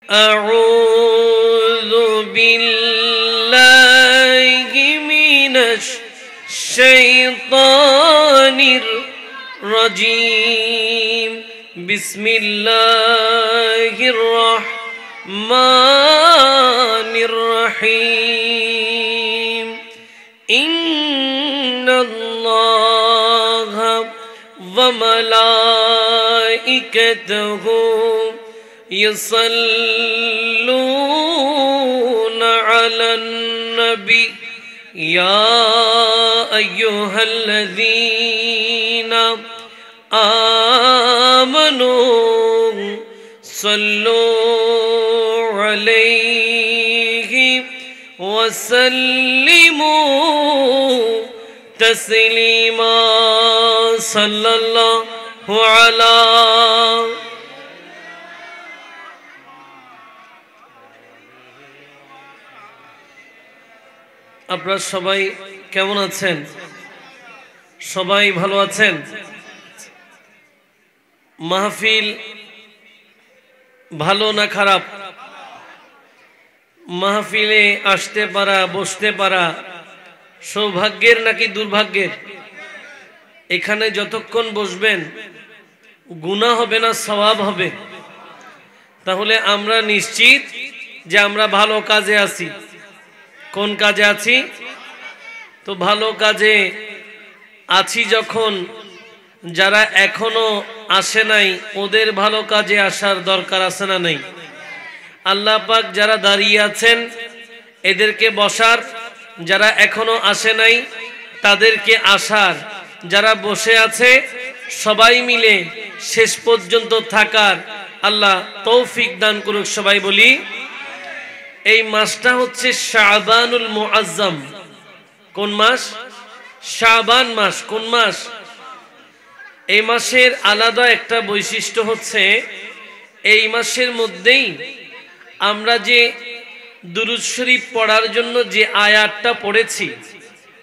أعوذ بالله من الشيطان الرجيم بسم الله الرحمن الرحيم إن الله وملائكته يصلون على النبي يا أيها الذين آمنوا صلوا عليه وسلموا تسليما صلى الله على আপনারা সবাই কেমন আছেন? সবাই ভালো আছেন? মাহফিল ভালো না খারাপ? মাহফিলে আসতে পারা, বসতে পারা সৌভাগ্যের নাকি দুর্ভাগ্যের? এখানে যতক্ষণ বসবেন গুনাহ হবে না, সওয়াব হবে। তাহলে আমরা নিশ্চিত যে আমরা ভালো কাজে আছি। কোন কাজে আছি? তো ভালো কাজে আছি যখন, যারা এখনো আসে নাই ওদের ভালো কাজে আসার দরকার আছে না নেই? আল্লাহ পাক যারা দাঁড়িয়ে আছেন এদেরকে বসার, যারা এখনো আসে নাই তাদেরকে আসার, যারা বসে আছে সবাই মিলে শেষ পর্যন্ত থাকার আল্লাহ তৌফিক দান করুক। সবাই বলি এই মাসটা হচ্ছে শাবানুল মুআজ্জম। কোন মাস? শাবান মাস। কোন মাস? এই মাসের আলাদা একটা বৈশিষ্ট্য হচ্ছে এই মাসের মধ্যেই আমরা যে দুরূদ শরীফ পড়ার জন্য যে আয়াতটা পড়েছি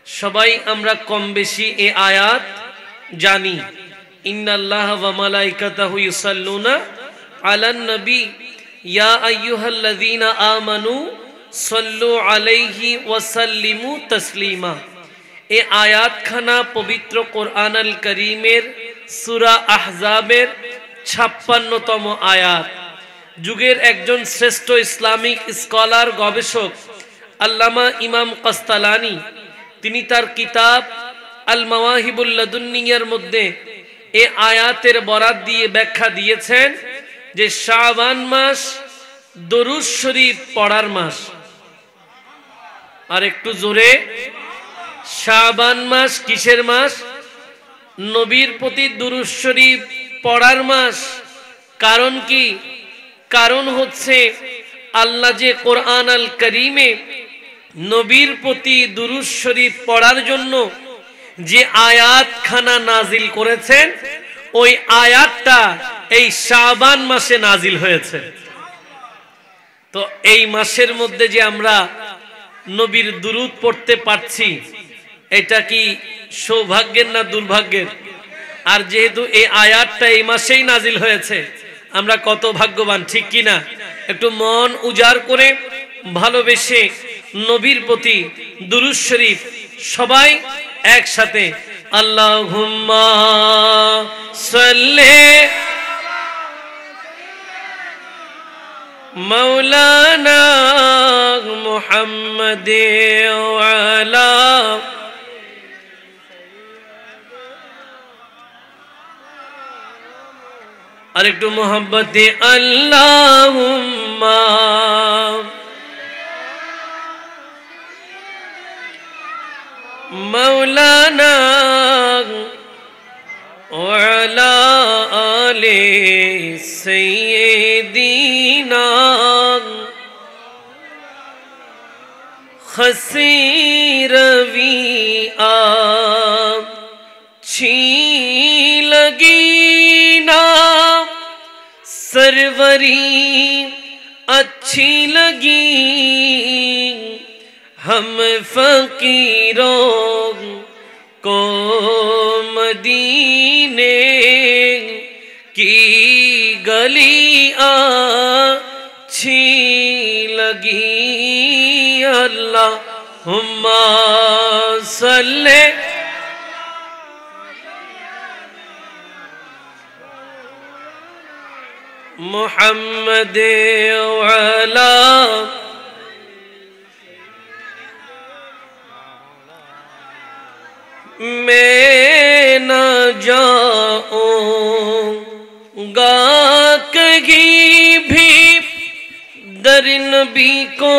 সবাই আমরা কম বেশি এই আয়াত জানি। ইন্নাল্লাহা ওয়া মালাইকাতাহু ইউসাল্লুনা আলান নবী ইয়া আইয়ুহাল্লাযীনা আমানু সাল্লু আলাইহি ওয়া সাল্লিমু তাসলিমা। এই আয়াতখানা পবিত্র কোরআন আল কারীমের সূরা আহজাবের 56তম আয়াত। যুগের একজন শ্রেষ্ঠ ইসলামিক স্কলার, গবেষক আল্লামা ইমাম কাস্তালানি তিনি তার কিতাব আল মাওয়াহিবুল লাদুন্নিয়ার মধ্যে এই আয়াতের বরাত দিয়ে ব্যাখ্যা দিয়েছেন যে শাবান মাস দরুদ শরীফ পড়ার মাস। আর একটু জোরে, শাবান মাস কিসের মাস? নবীর প্রতি দুরূদ শরীফ পড়ার মাস। কারণ কি? কারণ হচ্ছে আল্লাহ যে কোরআন আল কারীমে নবীর প্রতি দুরূদ শরীফ পড়ার জন্য যে আয়াতখানা নাজিল করেছেন ওই আয়াতটা এই শাবান মাসে নাজিল হয়েছে। তো এই মাসের মধ্যে যে আমরা নবীর দুরূদ পড়তে পারছি এটা কি সৌভাগ্যের না দুর্ভাগ্যের? আর যেহেতু এই আয়াতটা এই মাসেই নাজিল হয়েছে আমরা কত ভাগ্যবান, ঠিক কি না? একটু মন উজাড় করে ভালোবেসে নবীর প্রতি দুরূদ শরীফ সবাই একসাথে আল্লাহুম্মা সাল্লি মাওলানা মুহাম্মাদে ওয়া আলা আর একটু মোহাব্বতে আল্লাহুম্মা মাওলানা ওয়া আলা আলি সাইয়্যিদিনা खसीरवी अच्छी लगी ना सरवरी अच्छी लगी हम फकीरों को मदीने की गलियां अच्छी लगी अल्लाहुम्मा सल्ले मुहम्मद वाला मैं न जाऊंगा कहीं भी दर नबी को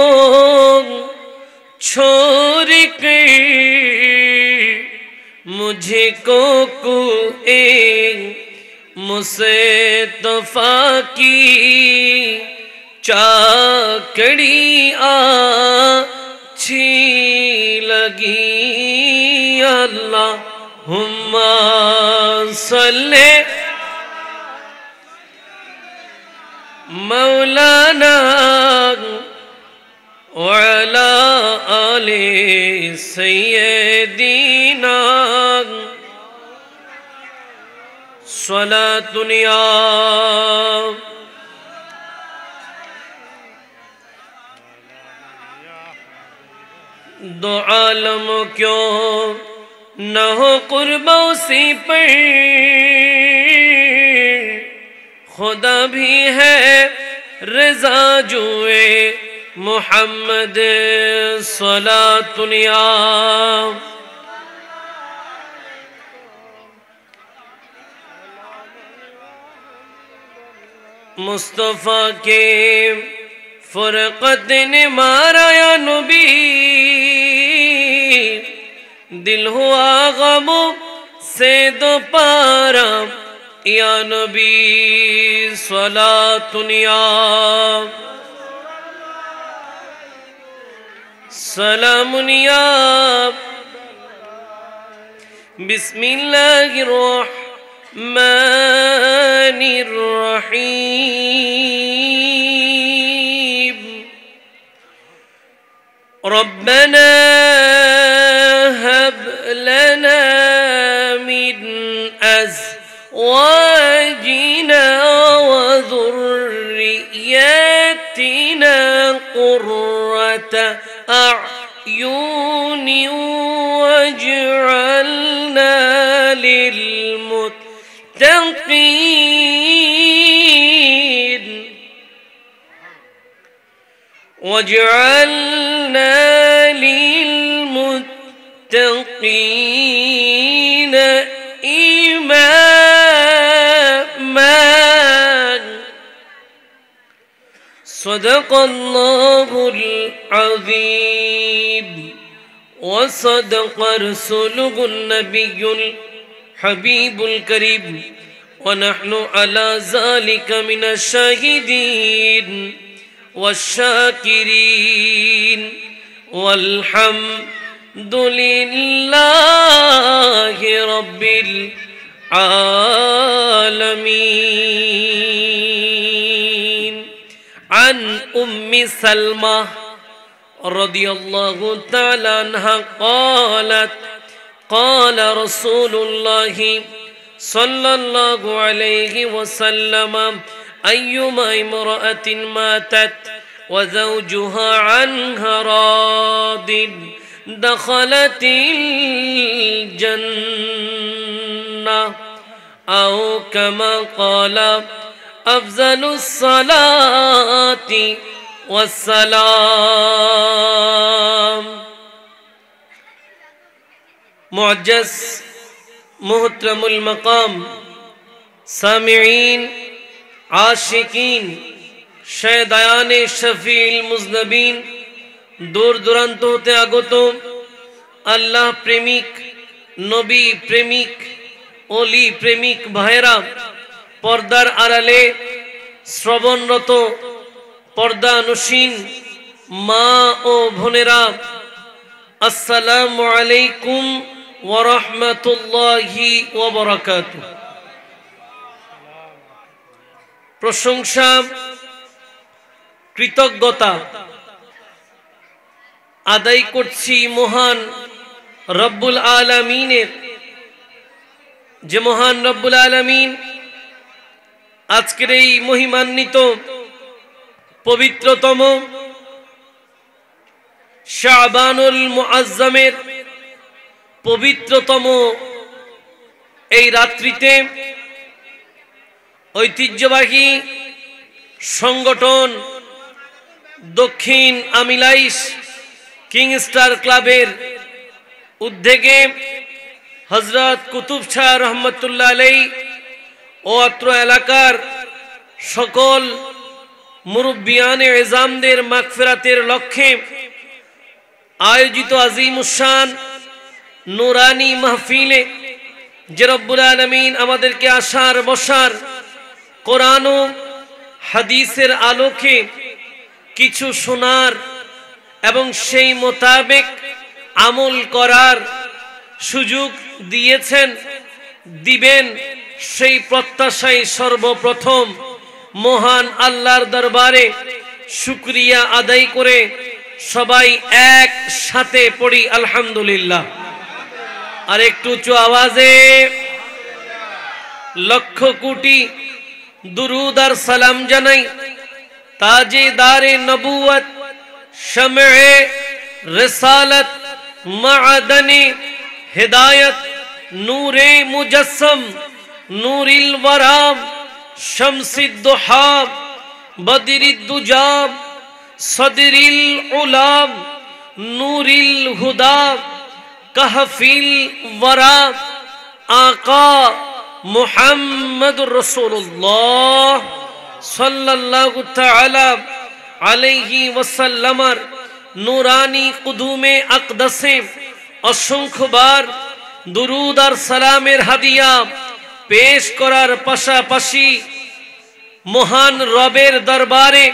छोड़ कर मुझे को कोई मुस्तफा की चाकड़ी अच्छी लगी अल्लाहुम्मा सल्ले मौलाना वाला आले सय्यदीना स्वलातुन या दो आलम क्यों न हो कुर्बा उसी पर खुदा भी है रज़ा जुए मुहम्मद स्वलातुन या मुस्तफ़ा के फुरक़त ने मारा या नबी दिल हुआ गमों से दो पारा या नबी स्वलातुन या सलामुन या बिस्मिल्लाहिर्रहमानिर्रहीम रब्बना हब लना मिन अज़वाजिना व ذُرِّيَّاتِنَا قُرَّةَ أَعْيُنٍ واجعلنا للمتقين إماما صدق الله العظيم وصدق رسوله النبي الحبيب الكريم ونحن على ذلك من الشاهدين والشاكرين والحمد لله رب العالمين عن أم سلمة رضي الله تعالى عنها قالت قال رسول الله صلى الله عليه وسلم أيما امرأة ماتت وزوجها عنها راض دخلت الجنة أو كما قال أفضل الصلاة والسلام معجز محترم المقام سامعین عاشقین شیدایان شفیع المذنبین দূর দূরান্ত হতে আগত আল্লাহ প্রেমিক নবী প্রেমিক ওলি প্রেমিক ভাইরা পর্দার আড়ালে শ্রবণরত পর্দানুসীন মা ও বোনেরা আসসালামু আলাইকুম ওয়া রাহমাতুল্লাহি ওয়া বারাকাতুহু। প্রশংসা কৃতজ্ঞতা আদায় করছি মহান রব্বুল আলামিনের, যে মহান রব্বুল আলামিন আজকের এই মহিমান্বিত পবিত্রতম শাবানুল মুআজ্জামের পবিত্রতম এই রাত্রিতে ঐতিহ্যবাহী সংগঠন দক্ষিণ আমিলাইশ কিংস্টার ক্লাবের উদ্যোগে হযরত কুতুব শাহ রহমতুল্লাহ আলাইহি ও অত্র এলাকার সকল মুরব্বিয়ানে এজামদের মাগফিরাতের লক্ষ্যে আয়োজিত আজিমুশান নুরানি মাহফিলে যে রব্বুল আলামিন আমাদেরকে আসার বসার কোরআন ও হাদিসের আলোকে কিছু শোনার এবং সেই মোতাবেক আমল করার সুযোগ দিয়েছেন, দিবেন, সেই প্রত্যাশায় সর্বপ্রথম মহান আল্লাহর দরবারে শুকরিয়া আদায় করে সবাই একসাথে পড়ি আলহামদুলিল্লাহ। আর একটু উঁচু আওয়াজে লক্ষ কোটি দুরুদ আর সালাম জানাই তাজেদারে নবুয়ত শমএ রিসালত মাআদানে হিদায়ত নূরে মুজসম নূরিল ওয়ারাম শামসিদ দুহাব বদরিদ দুজাব সদরিল উলাম নূরিল হুদা কাহফিল ওয়ারা আকা মুহাম্মদুর রাসূলুল্লাহ সাল্লাল্লাহু তাআলা আলাইহি ওয়াসাল্লামার নূরানি কুদুমে আকদাসে অসংখ্যবার দুরুদ আর সালামের হাদিয়া পেশ করার পাশাপাশি মহান রবের দরবারে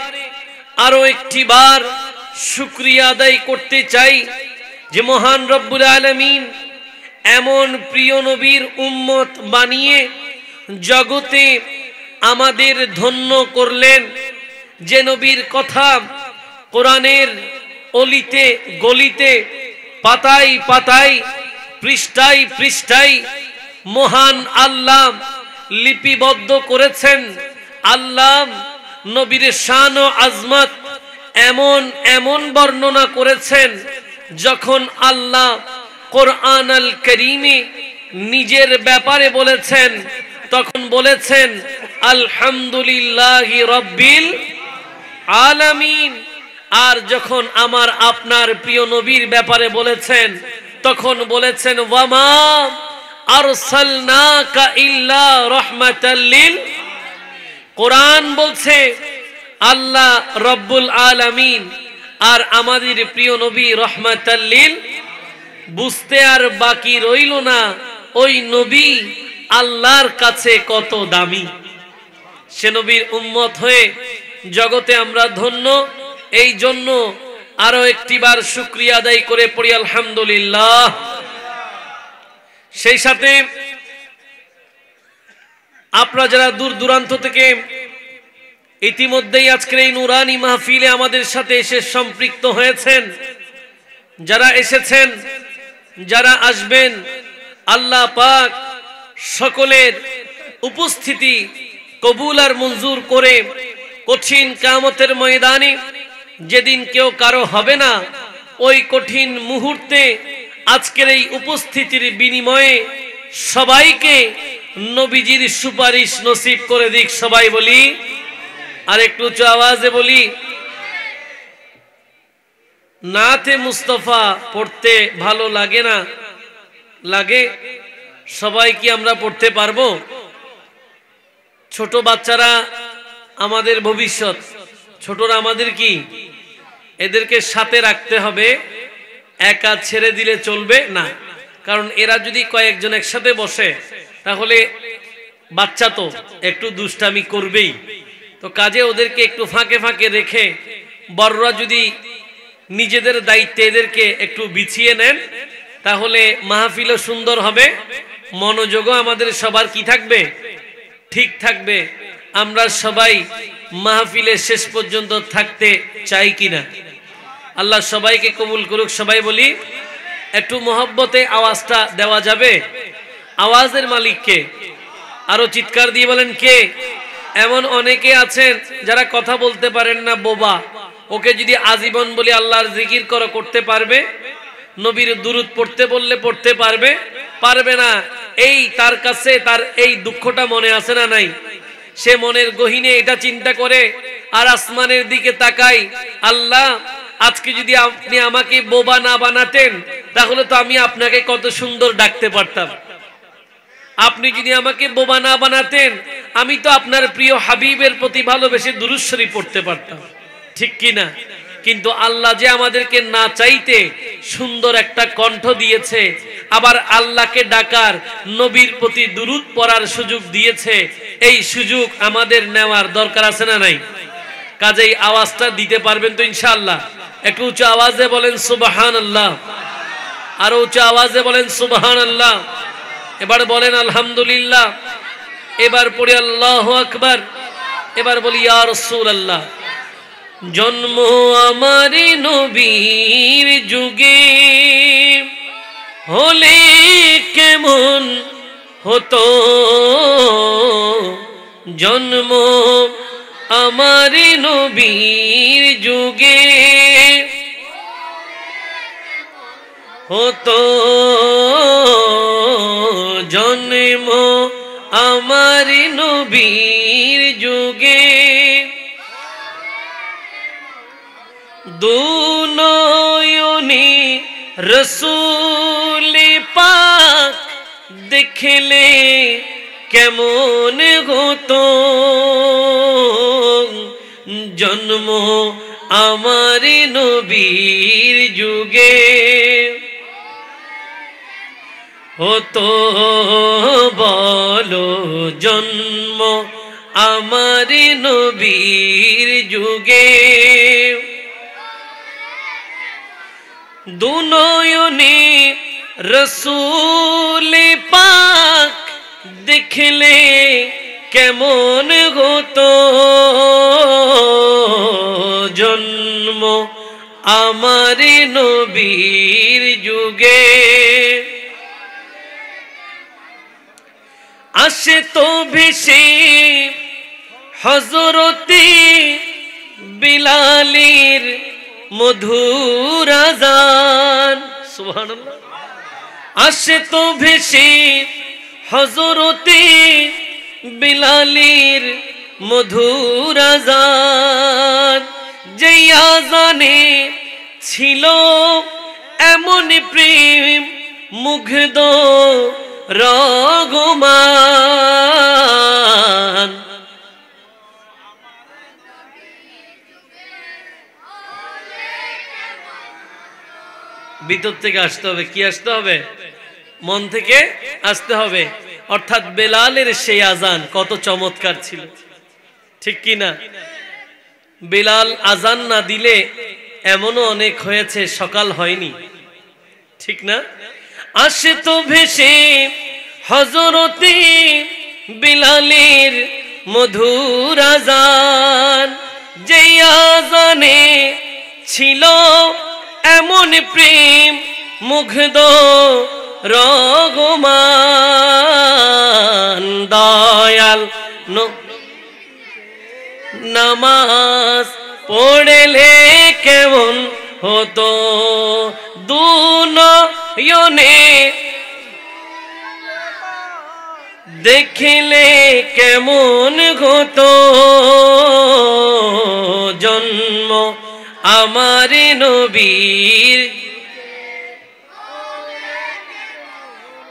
আরো একটি বার শুকরিয়া আদায় করতে চাই যে মহান রব্বুল আলামিন এমন প্রিয় নবীর উম্মত বানিয়ে জগতে আমাদের ধন্য করলেন, যে নবীর কথা কোরআনের অলিতে গলিতে পাতায় পাতায় পৃষ্ঠায় পৃষ্ঠায় মহান আল্লাহ লিপিবদ্ধ করেছেন। আল্লাহ নবীর শান ও আজমত এমন এমন বর্ণনা করেছেন, যখন আল্লাহ কোরআন আল কারীমে নিজের ব্যাপারে বলেছেন তখন বলেছেন আলহামদুলিল্লাহি রাব্বিল আলামিন। আর যখন আমার আপনার প্রিয় নবীর ব্যাপারে বলেছেন তখন বলেছেন ওয়ামা আরসালনাকা ইল্লা রাহমাতাল লিল। কোরআন বলছে আল্লাহ রব্বুল আলামিন আর আমাদের প্রিয় নবী রাহমাতাল লিল। বুঝতে আর বাকি রইল না ওই নবী আল্লাহর কাছে কত দামি। সে নবীর উম্মত হয়ে জগতে আমরা ধন্য। এই জন্য আরো একটিবার শুকরিয়া আদায় করে পড়ি আলহামদুলিল্লাহ। সেই সাথে আপনারা যারা দূর দূরান্ত থেকে ইতিমধ্যেই আজকের এই নুরানি মাহফিলে আমাদের সাথে এসে সম্পৃক্ত হয়েছেন, যারা এসেছেন, যারা আসবেন, আল্লাহ পাক সকলের উপস্থিতি কবুল আর মঞ্জুর করে কঠিন কিয়ামতের ময়দানে যেদিন কেউ কারো হবে না, ওই কঠিন মুহূর্তে আজকের এই উপস্থিতির বিনিময়ে সবাইকে নবীজির সুপারিশ নসিব করে দিক। সবাই বলি, আর একটু উচ্চ আওয়াজে বলি, নাতে মুস্তফা পড়তে ভালো লাগে না? লাগে। সবাই কি আমরা পড়তে পারবো? ছোট বাচ্চারা আমাদের ভবিষ্যৎ, ছোটরা আমাদের কি, এদেরকে সাথে রাখতে হবে, একা ছেড়ে দিলে চলবে না। কারণ এরা যদি কয়েকজন একসাথে বসে তাহলে বাচ্চা তো একটু দুষ্টামি করবেই। তো কাজে ওদেরকে একটু ফাঁকে ফাঁকে রেখে বড়রা যদি নিজেদের দায়িত্বে এদেরকে একটু বিছিয়ে নেন তাহলে মাহফিলও সুন্দর হবে, মনোযোগও আমাদের সবার কি থাকবে, ঠিক থাকবে। আমরা সবাই মাহফিলের শেষ পর্যন্ত থাকতে চাই কিনা? আল্লাহ সবাইকে কবুল করুক। সবাই বলি, একটু মহব্বতে আওয়াজটা দেওয়া যাবে? আওয়াজের মালিক কে? আরো চিৎকার দিয়ে বলেন কে? এমন অনেকে আছেন যারা কথা বলতে পারেন না, বোবা। ওকে যদি আজীবন বলি আল্লাহর জিকির করো, করতে পারবে? নবীর দুরূদ পড়তে বললে পড়তে পারবে? পারবে না। এই তার কাছে তার এই দুঃখটা মনে আছে না নাই? সে মনের গহীনে এটা চিন্তা করে আর আসমানের দিকে তাকাই, আল্লাহ আজকে যদি আপনি আমাকে বোবা না বানাতেন তাহলে তো আমি আপনাকে কত সুন্দর ডাকতে পারতাম। আপনি যদি আমাকে বোবা না বানাতেন আমি তো আপনার প্রিয় হাবিবের প্রতি ভালোবেসে দুরূদ শরীফ পড়তে পারতাম, ঠিক কি না? কিন্তু আল্লাহ যে আমাদেরকে না চাইতে সুন্দর একটা কণ্ঠ দিয়েছে, আবার আল্লাহকে ডাকার, নবীর প্রতি দুরূদ পড়ার সুযোগ দিয়েছে, এই সুযোগ আমাদের নেওয়ার দরকার আছে না নাই? কাজেই আওয়াজটা দিতে পারবেন তো ইনশাআল্লাহ? একটু উঁচু আওয়াজে বলেন সুবহানাল্লাহ, আরো উঁচু আওয়াজে বলেন সুবহানাল্লাহ। এবার বলেন আলহামদুলিল্লাহ। এবার পড়ি আল্লাহু আকবার। এবার বলি ইয়া রাসূলুল্লাহ। জন্ম আমারি নবীর যুগে হলে কেমন হতো, জন্ম আমারি নবীর যুগে হতো, জন্ম আমারি নবীর যুগে দুনয়নে রসূল পাক দেখলে কেমন হতো, জন্ম আমার নবীর যুগে হতো, বলো জন্ম আমার নবীর যুগে দুনয়নে রসূল পাক দেখলে কেমন হতো, জন্ম আমার নবীর যুগে আসে তো ভেসে হযরতে বিলালের মধুর আযান, সুবহানাল্লাহ। আসে তো ভেসে হযরতে বিলালের মধুর আযান, যেই আযানে ছিল এমন প্রেম মুগ্ধ রঘুমান, ভিতর থেকে আসতে হবে। কি আসতে হবে? মন থেকে আসতে হবে। অর্থাৎ বেলালের সেই আজান কত চমৎকার ছিল, ঠিক কি না? বেলাল আজান না দিলে এমনও অনেক হয়েছে সকাল হয়নি, ঠিক না? আসে তো ভেসে হযরতে বিলালের মধুর আযান, যেই আযানে ছিল এমন প্রেম মুগ্ধ রঘুমান, দয়াল নামাজ পড়লে কেমন হতো, দুনয়নে দেখলে কেমন হতো, জন্ম আমার নবীর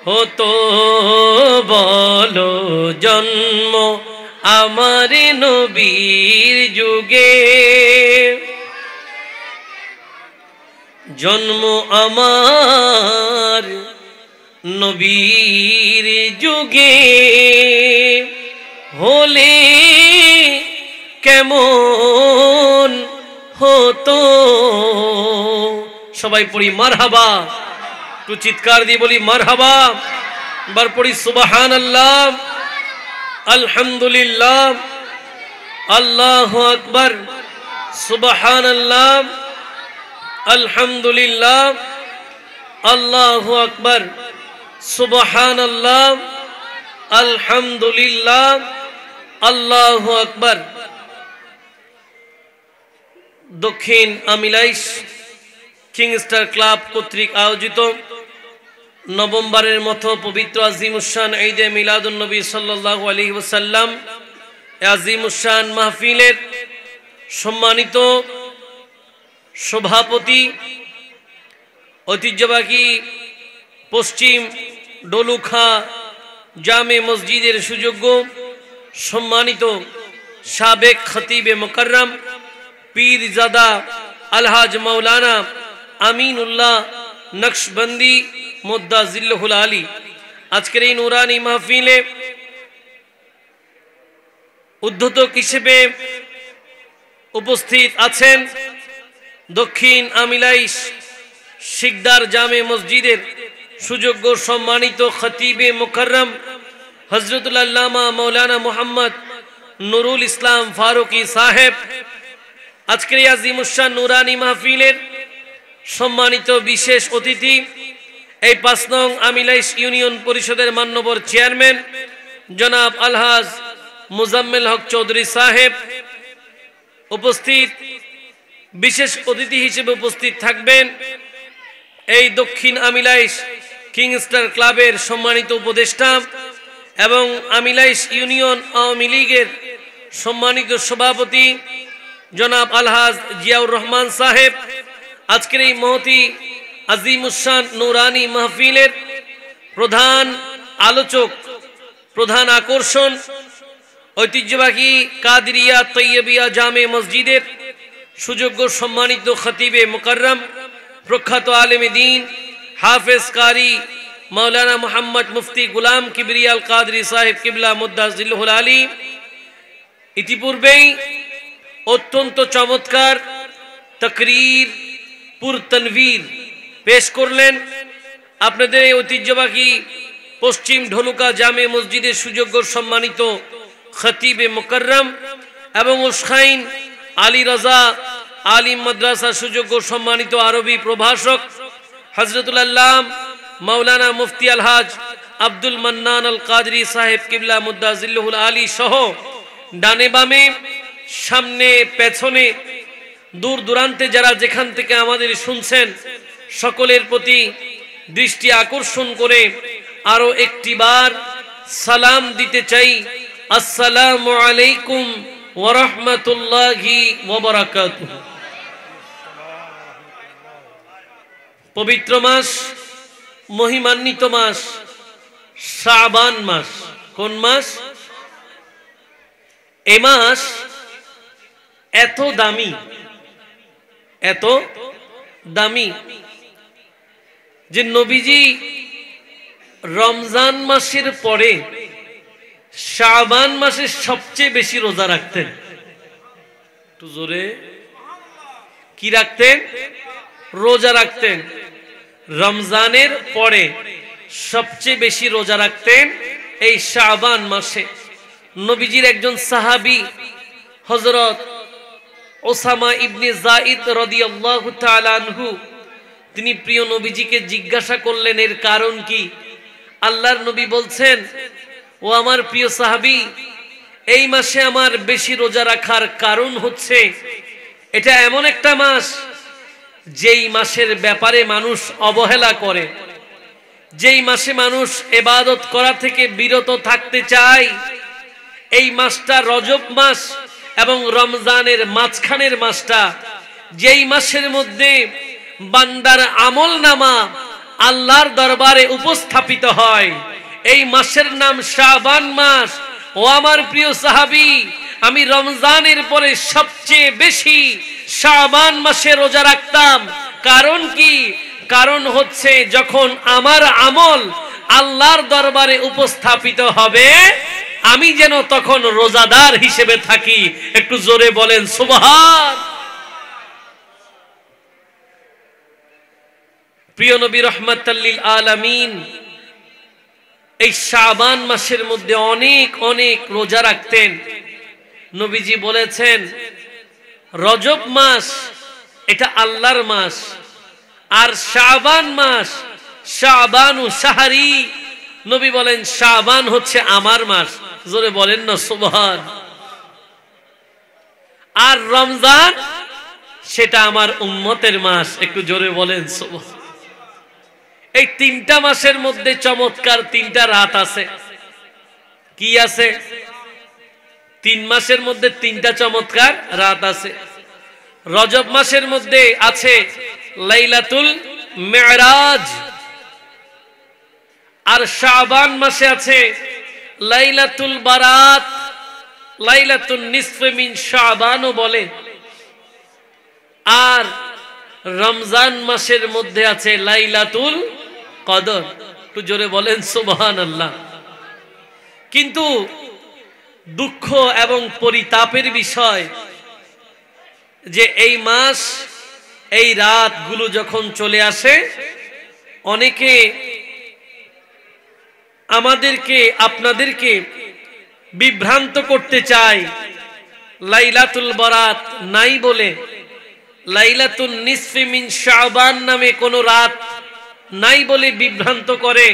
হতো, বলো জন্ম আমার নবীর যুগে, জন্ম আমার নবীর যুগে হলে কেমন হতো। সবাই পড়ি মারহাবা, একটু চিৎকার দিয়ে বলি মারহাবা। এবার পড়ি সুবহানাল্লাহ, আলহামদুলিল্লাহ, আল্লাহু আকবার, সুবহানাল্লাহ, আলহামদুলিল্লাহ, আল্লাহু আকবার, সুবহানাল্লাহ, আলহামদুলিল্লাহ, আল্লাহু আকবার। দক্ষিণ আমিলাইশ কিংস্টার ক্লাব কর্তৃক আয়োজিত নভেম্বরের মতো পবিত্র আজিমুশান ঈদে মিলাদুন নবী সাল্লাল্লাহু আলাইহি ওয়াসাল্লাম আজিমুশান মাহফিলের সম্মানিত সভাপতি, ঐতিহ্যবাহী পশ্চিম ডলুখা জামে মসজিদের সুযোগ্য সম্মানিত সাবেক খতিবে মুকাররম পীরজাদা আলহাজ মাওলানা আমিনুল্লাহ নকশবন্দি মুদ্দাজিল্লাহুল আলী, আজকের এই নুরানি মাহফিলে উদ্বোধক হিসেবে উপস্থিত আছেন দক্ষিণ আমিলাইশ শিকদার জামে মসজিদের সুযোগ্য সম্মানিত খতিবে মুকাররম হযরতুল আল্লামা মাওলানা মুহাম্মদ নুরুল ইসলাম ফারুকি সাহেব। আজকের এই আজিমুশান নুরানি মাহফিলের সম্মানিত বিশেষ অতিথি এই ৫ নং আমিলাইশ ইউনিয়ন পরিষদের মাননীয় চেয়ারম্যান জনাব আলহাজ মুজাম্মেল হক চৌধুরী সাহেব। উপস্থিত বিশেষ অতিথি হিসেবে উপস্থিত থাকবেন এই দক্ষিণ আমিলাইশ কিংস্টার ক্লাবের সম্মানিত উপদেষ্টা এবং আমিলাইশ ইউনিয়ন আওয়ামী লীগের সম্মানিত সভাপতি জনাব আলহাজ জিয়াউর রহমান সাহেব। আজকের এই মহতি আজিমুশান নুরানি মাহফিলের প্রধান আলোচক, প্রধান আকর্ষণ ঐতিহ্যবাহী কাদরিয়া তৈয়বিয়া জামে মসজিদের সুযোগ্য সম্মানিত খতিবে মুকাররম প্রখ্যাত আলেমে দ্বীন হাফেজ কারি মাওলানা মুহাম্মদ মুফতি গুলাম কিবরিয়াল কাদরি সাহেব কিবলা মুদ্দাজিল্লাহুল আলী ইতিপূর্বেই অত্যন্ত চমৎকার তাকরীর পুর তনভীর পেশ করলেন। আপনাদের এই ঐতিহ্যবাহী পশ্চিম ঢলুকা জামে মসজিদের সুযোগ্য সম্মানিত খতিবে মুকাররম এবং উসখাইন আলী রাজা আলিম মাদ্রাসা সুযোগ্য সম্মানিত আরবি প্রভাষক হযরতুল আল্লাম মাওলানা মুফতি আলহাজ আব্দুল মান্নান আল কাদরি সাহেব কিবলা মুদ্দাজিল্লাহুল আলী সহ ডানে বামে সামনে পেছনে দূর দূরান্তে যারা যেখান থেকে আমাদের শুনছেন সকলের প্রতি দৃষ্টি আকর্ষণ করে আরো একটিবার সালাম দিতে চাই। আসসালামু আলাইকুম ওয়া রাহমাতুল্লাহি ওয়া বারাকাতুহু। পবিত্র মাস, মহিমান্বিত মাস শাবান মাস। কোন মাস? এ মাস এত দামি, এত দামি যে নবীজি রমজান মাসের পরে শাবান মাসে সবচেয়ে বেশি রোজা রাখতেন। একটু জোরে কি রাখতেন? রোজা রাখতেন। রমজানের পরে সবচেয়ে বেশি রোজা রাখতেন এই শাবান মাসে। নবীজির একজন সাহাবী হযরত ওসামা ইবনে যায়েদ রাদিয়াল্লাহু তাআলা আনহু, তিনি প্রিয় নবীজিকে জিজ্ঞাসা করলেন এর কারণ কি? আল্লাহর নবী বলছেন, ও আমার প্রিয় সাহাবী, এই মাসে আমার বেশি রোজা রাখার কারণ হচ্ছে এটা এমন একটা মাস যেই মাসের ব্যাপারে মানুষ অবহেলা করে, যেই মাসে মানুষ ইবাদত করা থেকে বিরত থাকতে চায়। এই মাসটা রজব মাস এবং রমজানের মাঝখানের মাসটা, যেই মাসের মধ্যে বান্দার আমলনামা আল্লাহর দরবারে উপস্থাপিত হয়। এই মাসের নাম শাবান মাস। ও আমার প্রিয় সাহাবী, আমি রমজানের পরে সবচেয়ে বেশি শাবান মাসে রোজা রাখতাম। কারণ কি? কারণ হচ্ছে যখন আমার আমল আল্লাহর দরবারে উপস্থাপিত হবে আমি যেন তখন রোজাদার হিসেবে থাকি। একটু জোরে বলেন সুবহান। প্রিয় নবী রাহমাতাল লিল আলামিন এই শাবান মাসের মধ্যে অনেক অনেক রোজা রাখতেন। নবীজি বলেছেন রজব মাস এটা আল্লাহর মাস, আর শাবান মাস শাবানু শাহরি, নবী বলেন শাবান হচ্ছে আমার মাস। জোরে বলেন না সুবহান। আর রমজান সেটা আমার উম্মতের মাস, একটু জোরে বলেন সুবহান। এই তিনটা মাসের মধ্যে চমৎকার তিনটা রাত আছে। কি আছে? 3 মাসের মধ্যে 3টা চমৎকার রাত আছে। রজব মাসের মধ্যে আছে লাইলাতুল মিরাজ, আর শাবান মাসে আছে লাইলাতুল বারাত, লাইলাতুন নিসফে মিন শাবানও বলে। আর রমজান মাসের মধ্যে আছে লাইলাতুল কদর। একটু জোরে বলেন সুবহানাল্লাহ। কিন্তু দুঃখ এবং পরিতাপের বিষয় যে এই মাস, এই রাতগুলো যখন চলে আসে, অনেকে আমাদেরকে আপনাদেরকে বিভ্রান্ত করতে চায়। লাইলাতুল বারাত নাই বলে, লাইলাতুন নিসফি মিন শাবান নামে কোন রাত নাই বলে বিভ্রান্ত করে।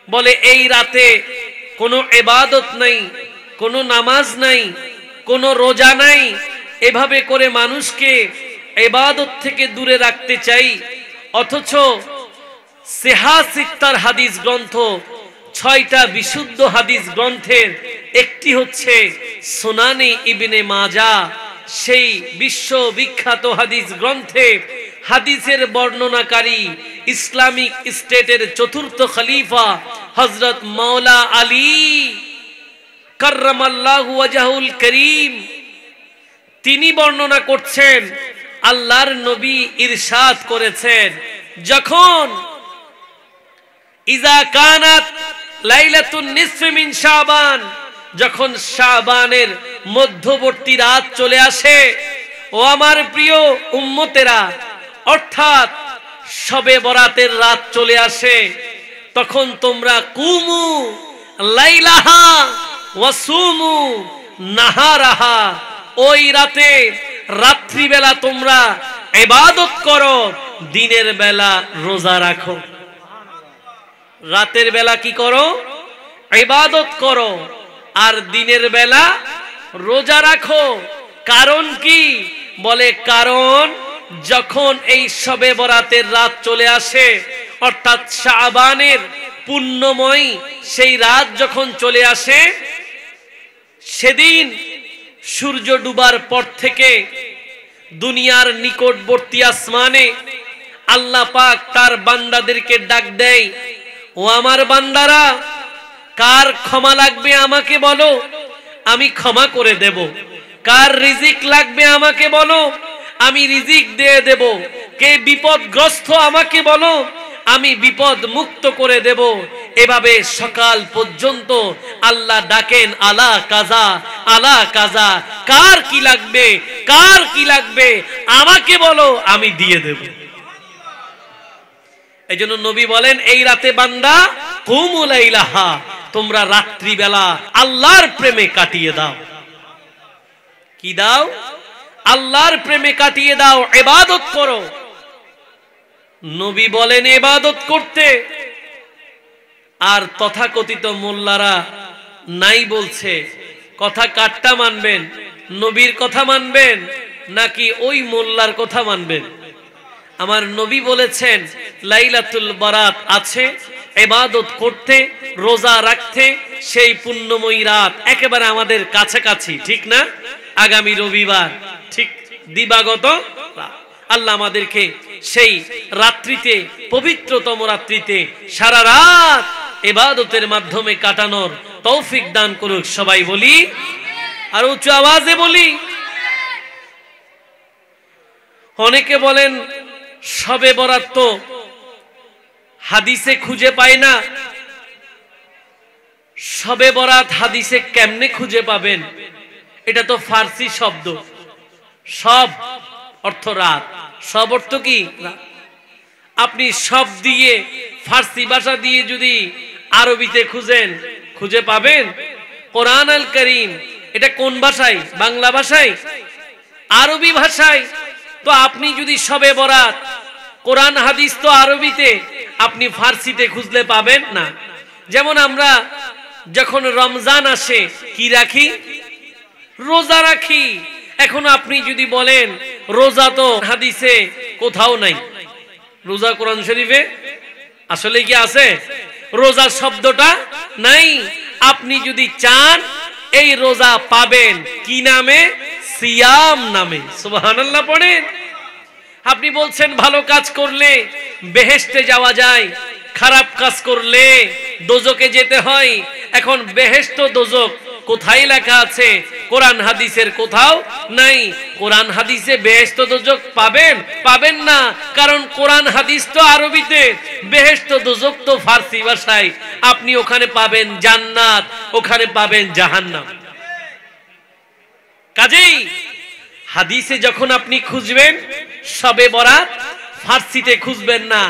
বলে এই রাতে কোনো ইবাদত নাই, কোনো নামাজ নাই, কোনো রোজা নাই। এভাবে করে মানুষকে ইবাদত থেকে দূরে রাখতে চাই। অথচ সিহাসিত্তার হাদিস গ্রন্থ, 6টা বিশুদ্ধ হাদিস গ্রন্থের একটি হচ্ছে সুনানে ইবনে মাজাহ। সেই বিশ্ববিখ্যাত হাদিস গ্রন্থে হাদিসের বর্ণনাকারী ইসলামিক স্টেটের 4র্থ খলিফা হযরত মাওলা আলী কাররামাল্লাহু ওয়াজহুল করিম, তিনি বর্ণনা করছেন আল্লাহর নবী ইরশাদ করেছেন, যখন ইজা কানাত লাইলাতুন নিসফি মিন শাবান, যখন শাবানের মধ্যবর্তী রাত চলে আসে, ও আমার প্রিয় উম্মতেরা, অর্থাৎ শবে বরাতের রাত চলে আসে, তখন তোমরা কুমু লাইলাহা ওয়াসুমু নাহারাহা, ওই রাতে রাত্রিবেলা তোমরা ইবাদত করো, দিনের বেলা রোজা রাখো। রাতের বেলা কি করো? ইবাদত করো, আর দিনের বেলা রোজা রাখো। কারণ কি? বলে কারণ যখন এই শবে বরাতের রাত চলে আসে, অর্থাৎ শাবানের পুণ্যময় সেই রাত যখন চলে আসে, সেদিন সূর্য ডুবার পর থেকে দুনিয়ার নিকটবর্তী আসমানে আল্লাহ পাক তার বান্দাদেরকে ডাক দেয়, ও আমার বান্দারা, কার ক্ষমা লাগবে আমাকে বলো, আমি ক্ষমা করে দেব। কার রিজিক লাগবে আমাকে বলো, আমি রিজিক দিয়ে দেব। কে বিপদগ্রস্ত আমাকে বলো, আমি বিপদ মুক্ত করে দেব। এভাবে সকাল পর্যন্ত আল্লাহ ডাকেন, আলা কাজা আলা কাজা, কার কি লাগবে, কার কি লাগবে আমাকে বলো, আমি দিয়ে দেব। এইজন্য নবী বলেন, এই রাতে বান্দা কুমু লাইলাহা, তোমরা রাত্রিবেলা আল্লাহর প্রেমে কাটিয়ে দাও। কি দাও? আল্লাহর প্রেমে কাটিয়ে দাও, ইবাদত করো। নবী বলেন ইবাদত করতে, আর তথাকথিত মোল্লারা নাই বলছে। কথা কাটটা মানবেন? নবীর কথা মানবেন নাকি ওই মোল্লার কথা মানবেন? আমার নবী বলেছেন লাইলাতুল বারাত আছে ইবাদত করতে, রোজা রাখতে। সেই পুণ্যময়ী রাত একেবারে আমাদের কাছাকাছি, ঠিক না? আগামী রবিবার ঠিক দিবাগত আল্লাহ আমাদেরকে সেই রাত্রিতে, পবিত্রতম রাত্রিতে সারা রাত ইবাদতের মাধ্যমে কাটানোর তৌফিক দান করুক। সবাই বলি, আর উচ্চ আওয়াজে বলি। অনেকে বলেন শবে বরাত তো হাদিসে খুঁজে পায় না। শবে বরাত হাদিসে কেমনে খুঁজে পাবেন? এটা তো ফার্সি শব্দ। সব অর্থ রাত, সব অর্থ কি? আপনি সব দিয়ে ফার্সি ভাষা দিয়ে যদি আরবিতে খুঁজেন, খুঁজে পাবেন? কোরআন আল করিম এটা কোন ভাষায়? বাংলা ভাষায়, আরবি ভাষায়। তো আপনি যদি শবে বরাত, কোরআন হাদিস তো আরবিতে, আপনি ফার্সিতে খুঁজলে পাবেন না। যেমন আমরা যখন রমজান আসে কি রাখি? রোজা রাখি। এখন আপনি যদি বলেন রোজা তো হাদিসে কোথাও নাই, রোজা কোরআন শরীফে আসলে কি আছে? রোজা শব্দটা নাই। আপনি যদি চান এই রোজা পাবেন কি নামে? সিয়াম নামে। সুবহানাল্লাহ পড়েন। আপনি বলছেন ভালো কাজ করলে বেহেশতে যাওয়া যায়, খারাপ কাজ করলে দোজকে যেতে হয়। এখন বেহেশত দোজক কোথায় লেখা আছে? কোরআন হাদিসের কোথাও নাই। কোরআন হাদিসে বেহেশত দোজক পাবেন? পাবেন না, কারণ কোরআন হাদিস তো আরবিতে, বেহেশত দোজক তো ফার্সি ভাষায়। আপনি ওখানে পাবেন জান্নাত, ওখানে পাবেন জাহান্নাম। কাজেই হাদিসে যখন আপনি খুঁজবেন শবে বরাত, ফার্সিতে খুঁজবেন না,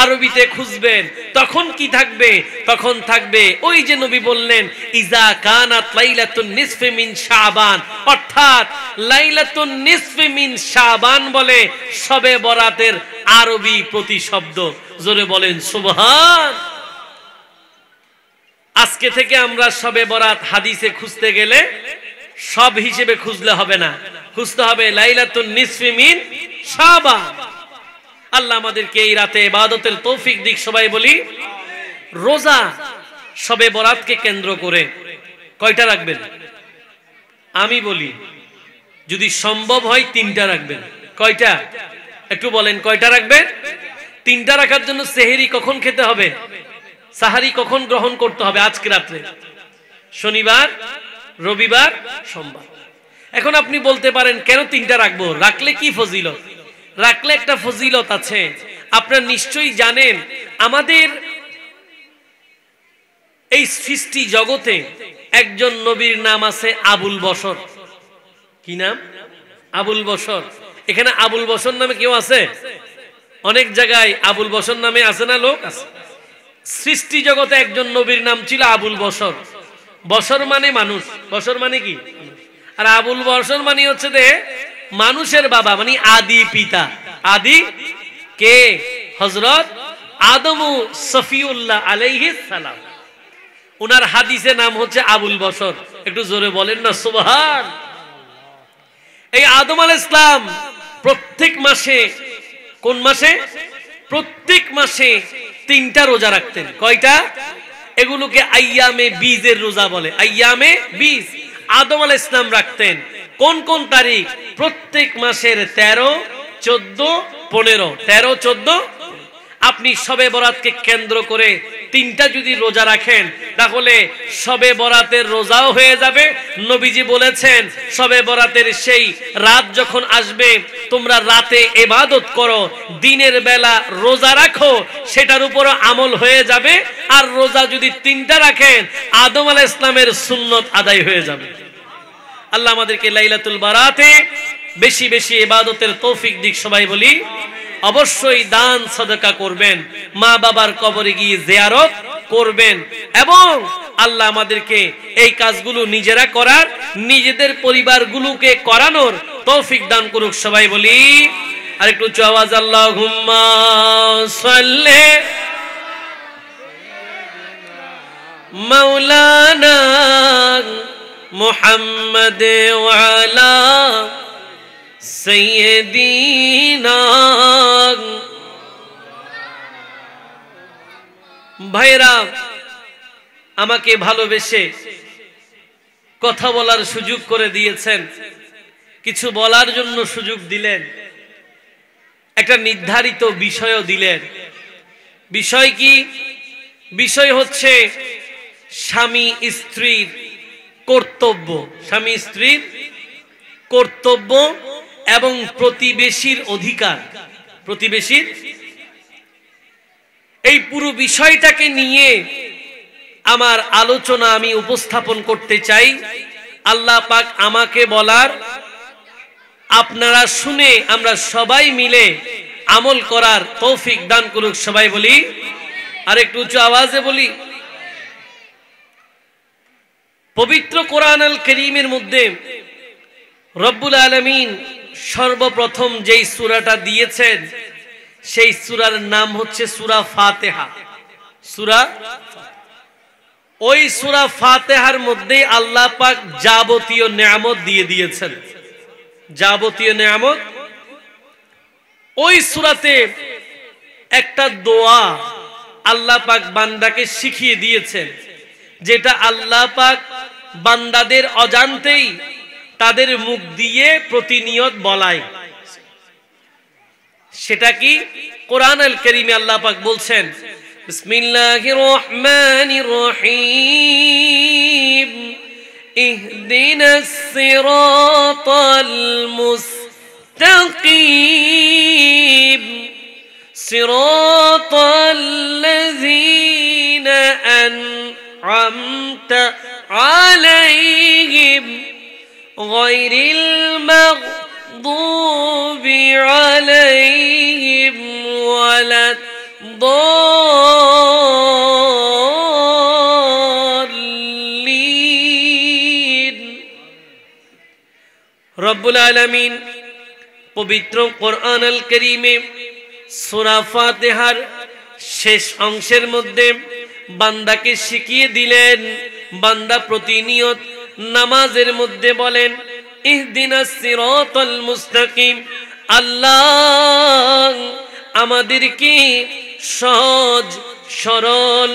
আরবিতে খুঁজবেন। তখন কি থাকবে? তখন থাকবে ওই যে নবী বললেন ইজা কানাত লাইলাতুন নিসফি মিন শাবান, অর্থাৎ লাইলাতুন নিসফি মিন শাবান বলে শবে বরাতের আরবি প্রতিশব্দ। জোরে বলেন সুবহান। আজকে থেকে আমরা শবে বরাত হাদিসে খুঁজতে গেলে সব হিসেবে খুঁজলে হবে না, খুঁজতে হবে লাইলাতুন নিসফি মিন শাবান। আল্লাহ আমাদেরকে এই রাতে ইবাদতের তৌফিক দিক। সবাই বলি রোজা শবে বরাতকে কেন্দ্র করে কয়টা রাখবেন? আমি বলি যদি সম্ভব হয় 3টা রাখবেন। কয়টা? একটু বলেন কয়টা রাখবেন? 3টা রাখার জন্য সেহরি কখন খেতে হবে? সাহারি কখন গ্রহণ করতে হবে? আজকে রাত্রে, শনিবার, রবিবার, সোমবার। এখন আপনি বলতে পারেন কেন 3টা রাখবো? রাখলে কি ফজিলত? রাখলে একটা ফজিলত আছে। আপনারা নিশ্চয়ই জানেন আমাদের এই সৃষ্টি জগতে একজন নবীর নাম আছে আবুল বশর। কি নাম? আবুল বশর। এখানে আবুল বশর নামে কেউ আছে? অনেক জায়গায় আবুল বশর নামে আছে না লোক? আছে। সৃষ্টি জগতে একজন নবীর নাম ছিল আবুল বশর। বশর মানে মানুষ, বশর মানে কি? আর আবুল বশর মানে হচ্ছে যে মানুষের বাবা, মানে আদি পিতা। আদি কে? হযরত আদম সফিউল্লাহ আলাইহিস সালাম। উনার হাদিসে নাম হচ্ছে আবুল বশর। একটু জোরে বলেন না সুবহান। এই আদম আলাইহিস সালাম প্রত্যেক মাসে, কোন মাসে? প্রত্যেক মাসে 3টা রোজা রাখতেন। কয়টা? এগুলোকে আইয়ামে বীজের রোজা বলে। আইয়ামে বীজ আদম আলাইহিস সালাম রাখতেন। কোন কোন তারিখ? প্রত্যেক মাসের 13, 14, 15। 13, 14। আপনি শবে বরাতকে কেন্দ্র করে 3টা যদি রোজা রাখেন তাহলে শবে বরাতের রোজাও হয়ে যাবে। নবীজি বলেছেন শবে বরাতের সেই রাত যখন আসবে তোমরা রাতে ইবাদত করো, দিনের বেলা রোজা রাখো, সেটার উপরও আমল হয়ে যাবে। আর রোজা যদি 3টা রাখেন আদম আলাইহিস সালামের সুন্নত আদায় হয়ে যাবে। আল্লাহ আমাদেরকে লাইলাতুল বারাতে বেশি বেশি ইবাদতের তৌফিক দিক। সবাই বলি অবশ্যই দান সাদাকা করবেন, মা বাবার কবরে গিয়ে জিয়ারত করবেন, এবং আল্লাহ আমাদেরকে এই কাজগুলো নিজেরা করার, নিজেদের পরিবারগুলোকে করানোর তৌফিক দান করুক। সবাই বলি আর একটু আওয়াজ আল্লাহুম্মা সাল্লি মাওলানা মুহাম্মদ ওয়া আলা সাইয়্যিদিনা। ভাইরা আমাকে ভালোবেসে কথা বলার সুযোগ করে দিয়েছেন, কিছু বলার জন্য সুযোগ দিলেন, একটা নির্ধারিত বিষয়ও দিলেন। বিষয় কি? বিষয় হচ্ছে স্বামী স্ত্রীর কর্তব্য, স্বামী স্ত্রীর কর্তব্য এবং প্রতিবেশীর অধিকার। প্রতিবেশীর এই পুরো বিষয়টাকে নিয়ে আমার আলোচনা আমি উপস্থাপন করতে চাই। আল্লাহ পাক আমাকে বলার, আপনারা শুনে আমরা সবাই মিলে আমল করার তৌফিক দান করুক। সবাই বলি আর একটু উচ্চ আওয়াজে বলি। পবিত্র কোরআন আল কারীমের মধ্যে রব্বুল আলামিন সর্বপ্রথম যেই সূরাটা দিয়েছেন সেই সূরার নাম হচ্ছে সূরা ফাতিহা। সূরা ওই সূরা ফাতিহার মধ্যে আল্লাহ পাক যাবতীয় নিয়ামত দিয়ে দিয়েছেন। যাবতীয় নিয়ামত ওই সূরাতে একটা দোয়া আল্লাহ পাক বান্দাকে শিখিয়ে দিয়েছেন, যেটা আল্লাহ পাক বান্দাদের অজান্তেই তাদের মুখ দিয়ে প্রতিনিয়ত বলায়। সেটা কি? কোরআন আল কারীমে আল্লাহ পাক বলছেন, বিসমিল্লাহির রহমানির রহিম, ইহদিনাস সিরাতাল মুস্তাকিম, সিরাতাল লাযীনা আন'আমতা আলাইহিম গায়রিল মাগদুবি আলাইহিম ওয়ালাদ-দাল্লিন। রব্বুল আলামিন পবিত্র কোরআন আল কারীমে সূরা ফাতিহার শেষ অংশের মধ্যে বান্দাকে শিখিয়ে দিলেন, বান্দা প্রতিনিয়ত নামাজের মধ্যে বলেন, ইহদিনাস সিরাতাল মুস্তাকিম, আল্লাহ আমাদেরকে সহজ সরল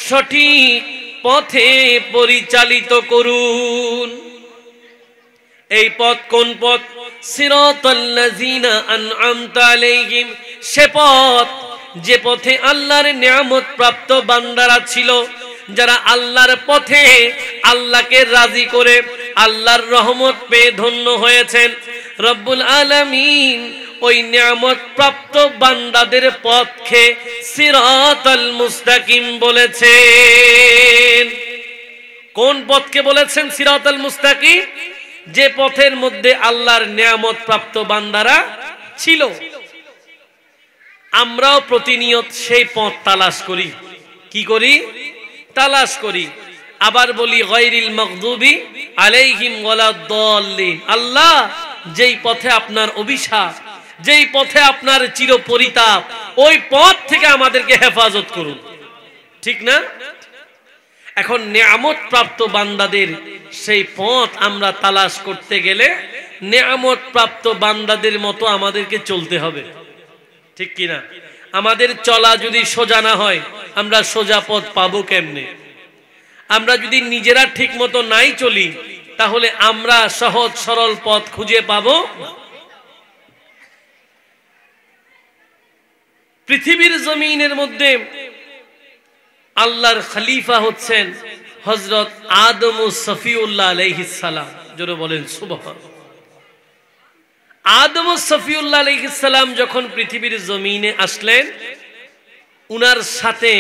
সঠিক পথে পরিচালিত করুন। এই পথ কোন পথ? সিরাতাল লাযীনা আন'আমতা আলাইহিম, সে পথ যে পথে আল্লাহর নিয়ামত প্রাপ্ত বান্দারা ছিল, যারা আল্লাহর পথে আল্লাহকে রাজি করে আল্লাহর রহমত পেয়ে ধন্য হয়েছেন। রব্বুল আলামিন ওই নিয়ামত প্রাপ্ত বান্দাদের পথকে সিরাতাল মুস্তাকিম বলেছেন। কোন পথকে বলেছেন সিরাতাল মুস্তাকিম? যে পথের মধ্যে আল্লাহর নিয়ামত প্রাপ্ত বান্দারা ছিল। আমরাও প্রতিনিয়ত সেই পথ তালাশ করি। কি করি? তালাশ করি। আবার বলি, গায়রিল মাগদুবি আলাইহিম ওয়ালাদ-দাল্লিন, আল্লাহ যেই পথে আপনার অভিশাপ, যেই পথে আপনার চিরপরিতাপ, ওই পথ থেকে আমাদেরকে হেফাজত করুন। ঠিক না? এখন নিয়ামত প্রাপ্ত বান্দাদের সেই পথ আমরা তালাশ করতে গেলে নিয়ামত প্রাপ্ত বান্দাদের মতো আমাদেরকে চলতে হবে। ঠিক কিনা? আমাদের চলা যদি সোজা না হয়, আমরা সোজা পথ পাবো কেমনে? আমরা যদি নিজেরা ঠিক মতো নাই চলি, তাহলে আমরা সহজ সরল পথ খুঁজে পাবো। পৃথিবীর জমিনের মধ্যে আল্লাহর খলিফা হচ্ছেন হযরত আদম ও সফিউল্লাহ আলাইহিস সালাম। জোরে বলেন সুবহানাল্লাহ। আদম ও সফিউল্লাহ আলাইহিস সালাম যখন পৃথিবীর জমিনে আসলেন, উনার সাথে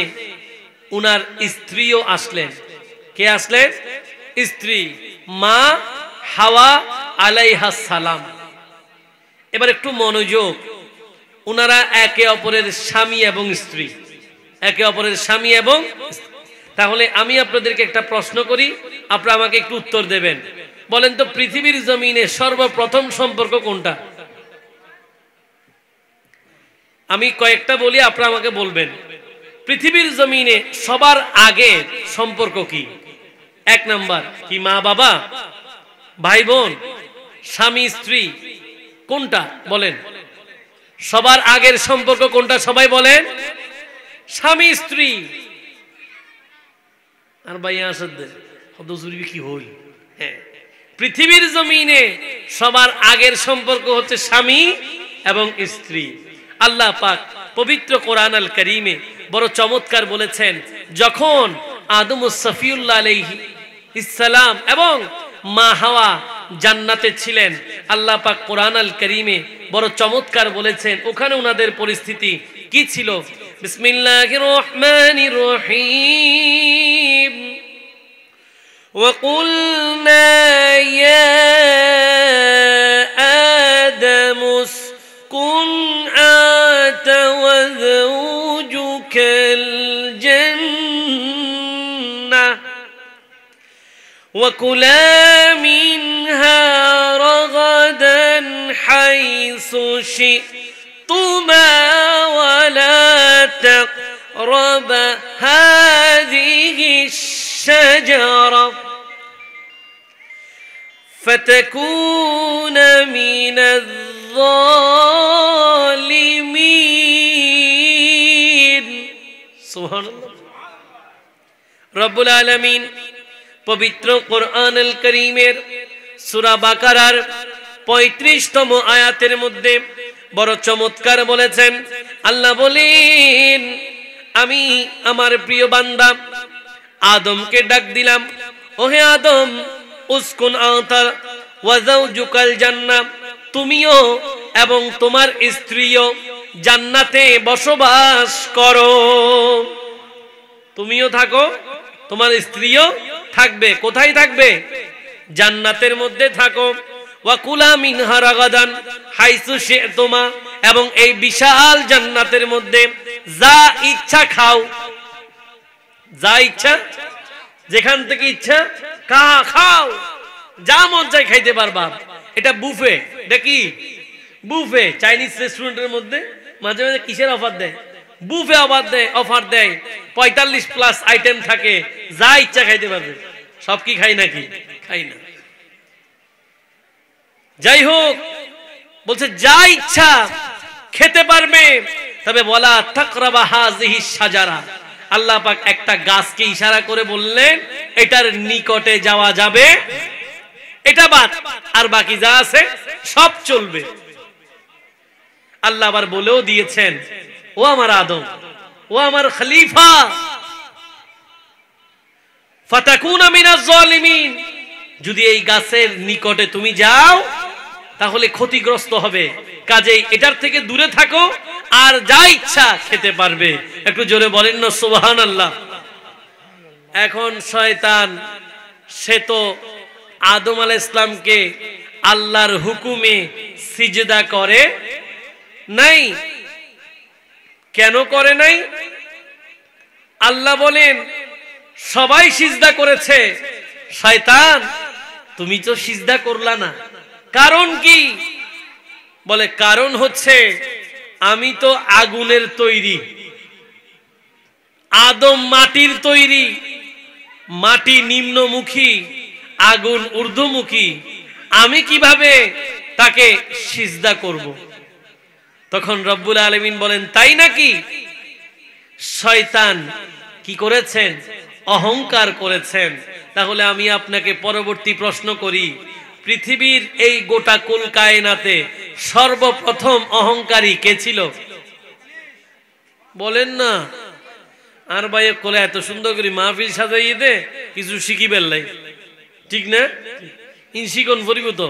উনার স্ত্রীও আসলেন। কে আসলেন? স্ত্রী, মা হাওয়া আলাইহাস সালাম। এবার একটু মনোযোগ, উনারা একে অপরের স্বামী এবং স্ত্রী, একে অপরের স্বামী এবং। তাহলে আমি আপনাদেরকে একটা প্রশ্ন করি, আপনারা আমাকে একটু উত্তর দেবেন। বলেন তো, পৃথিবীর জমিনে সর্বপ্রথম সম্পর্ক কোনটা? আমি কয়েকটা বলি, আপনারা আমাকে বলবেন। পৃথিবীর জমিনে সবার আগে সম্পর্ক কি? এক নাম্বার কি? মা বাবা, ভাই বোন, স্বামী স্ত্রী, কোনটা বলেন? সবার আগের সম্পর্ক কোনটা? সবাই বলেন। স্বামী স্ত্রী। আর ভাইয়া আসতে কি হই? হ্যাঁ, পৃথিবীর জমিনে সবার আগের সম্পর্ক হচ্ছে স্বামী এবং স্ত্রী। আল্লাহ পাক পবিত্র কোরআন আল কারীমে বড় চমৎকার বলেছেন, যখন আদম ও সফিউল্লাহ আলাইহিস সালাম এবং মা হাওয়া জান্নাতে ছিলেন, আল্লাহ পাক কোরআন আল কারীমে বড় চমৎকার বলেছেন ওখানে ওনাদের পরিস্থিতি কি ছিল। বিসমিল্লাহির রহমানির রহিম, وَقُلْنَا يَا آدَمُ اسْكُنْ أَنْتَ وَزَوْجُكَ الْجَنَّةَ وَكُلَا مِنْهَا رَغَدًا حَيْثُ شِئْتُمَا وَلَا تَقْرَبَا هَذِهِ الشَّجَرَةَ الشجرة فتكون من الظالمين سبحان الله রব্বুল আলামিন পবিত্র কোরআনুল কারীমের সূরা বাকারার 35তম আয়াতের মধ্যে বড় চমৎকার বলেছেন। আল্লাহ বলেন, আমি আমার প্রিয় বান্দা আদমকে ডাক দিলাম, ওহে আদম উসকুন আনতা ওয়া যাওজুকাল জান্নাহ, তুমিও এবং তোমার স্ত্রীও জান্নাতে বসবাস করো। তুমিও থাকো, তোমার স্ত্রীও থাকবে। কোথায় থাকবে? জান্নাতের মধ্যে থাকো। ওয়া কুলা মিনহা রাগাদান হাইসু শি'তুমা, এবং এই বিশাল জান্নাতের মধ্যে যা ইচ্ছা খাও, যা ইচ্ছা, যেখান থেকে ইচ্ছা খাও, যা মন চাই খাইতে পারবা। এটা বুফে। এটা কি বুফে? চাইনিজ রেস্টুরেন্টের মধ্যে মাঝে মাঝে কিসের অফার দেয়? বুফে অফার দেয়। 45+ আইটেম থাকে, যা ইচ্ছা খাইতে পারবে। সব কি খাই নাকি? খাই না। যাই হোক, বলছে যা ইচ্ছা খেতে পারবে, তবে ওয়ালা তাকরাবা হাযিহি শাজারা, আল্লাহ পাক একটা গাছকে ইশারা করে বললেন এটার নিকটে যাওয়া যাবে, এটা বাদ, আর বাকি যা আছে সব চলবে। আল্লাহ আবার বলেও দিয়েছেন, ও আমার আদম, ও আমার খলিফা, ফাতাকুনা মিনাজ জালিমিন, যদি এই গাছের নিকটে তুমি যাও তাহলে ক্ষতিগ্রস্ত হবে, কাজেই এটার থেকে দূরে থাকো, আর যা ইচ্ছা খেতে পারবে। একটু জোরে বলেন না সুবহানাল্লাহ। এখন শয়তান, সে তো আদম আলাইহিস সালামকে আল্লাহর হুকুমে সিজদা করে নাই। কেন করে নাই? আল্লাহ বলেন সবাই সিজদা করেছে, শয়তান তুমি তো সিজদা করলা না। কারণ কি? বলে কারণ হচ্ছে আমি তো আগুনের তৈরি, আদম মাটির তৈরি, মাটি নিম্নমুখী, আগুন ঊর্ধ্বমুখী, আমি কিভাবে তাকে সিজদা করব? তখন রব্বুল আলামিন বলেন তাই নাকি? শয়তান কি করেছেন? অহংকার করেছেন। তাহলে আমি আপনাকে পরবর্তী প্রশ্ন করি, পৃথিবীর এই গোটা কুল কায়নাতে সর্বপ্রথম অহংকারী কে ছিল? বলেন না। আর ভাই কোলে এত সুন্দর করে মাহফিল সাজাইয়ে দে, কিছু শিখি বেললাই, ঠিক না? ইনশিকন ফরিব তো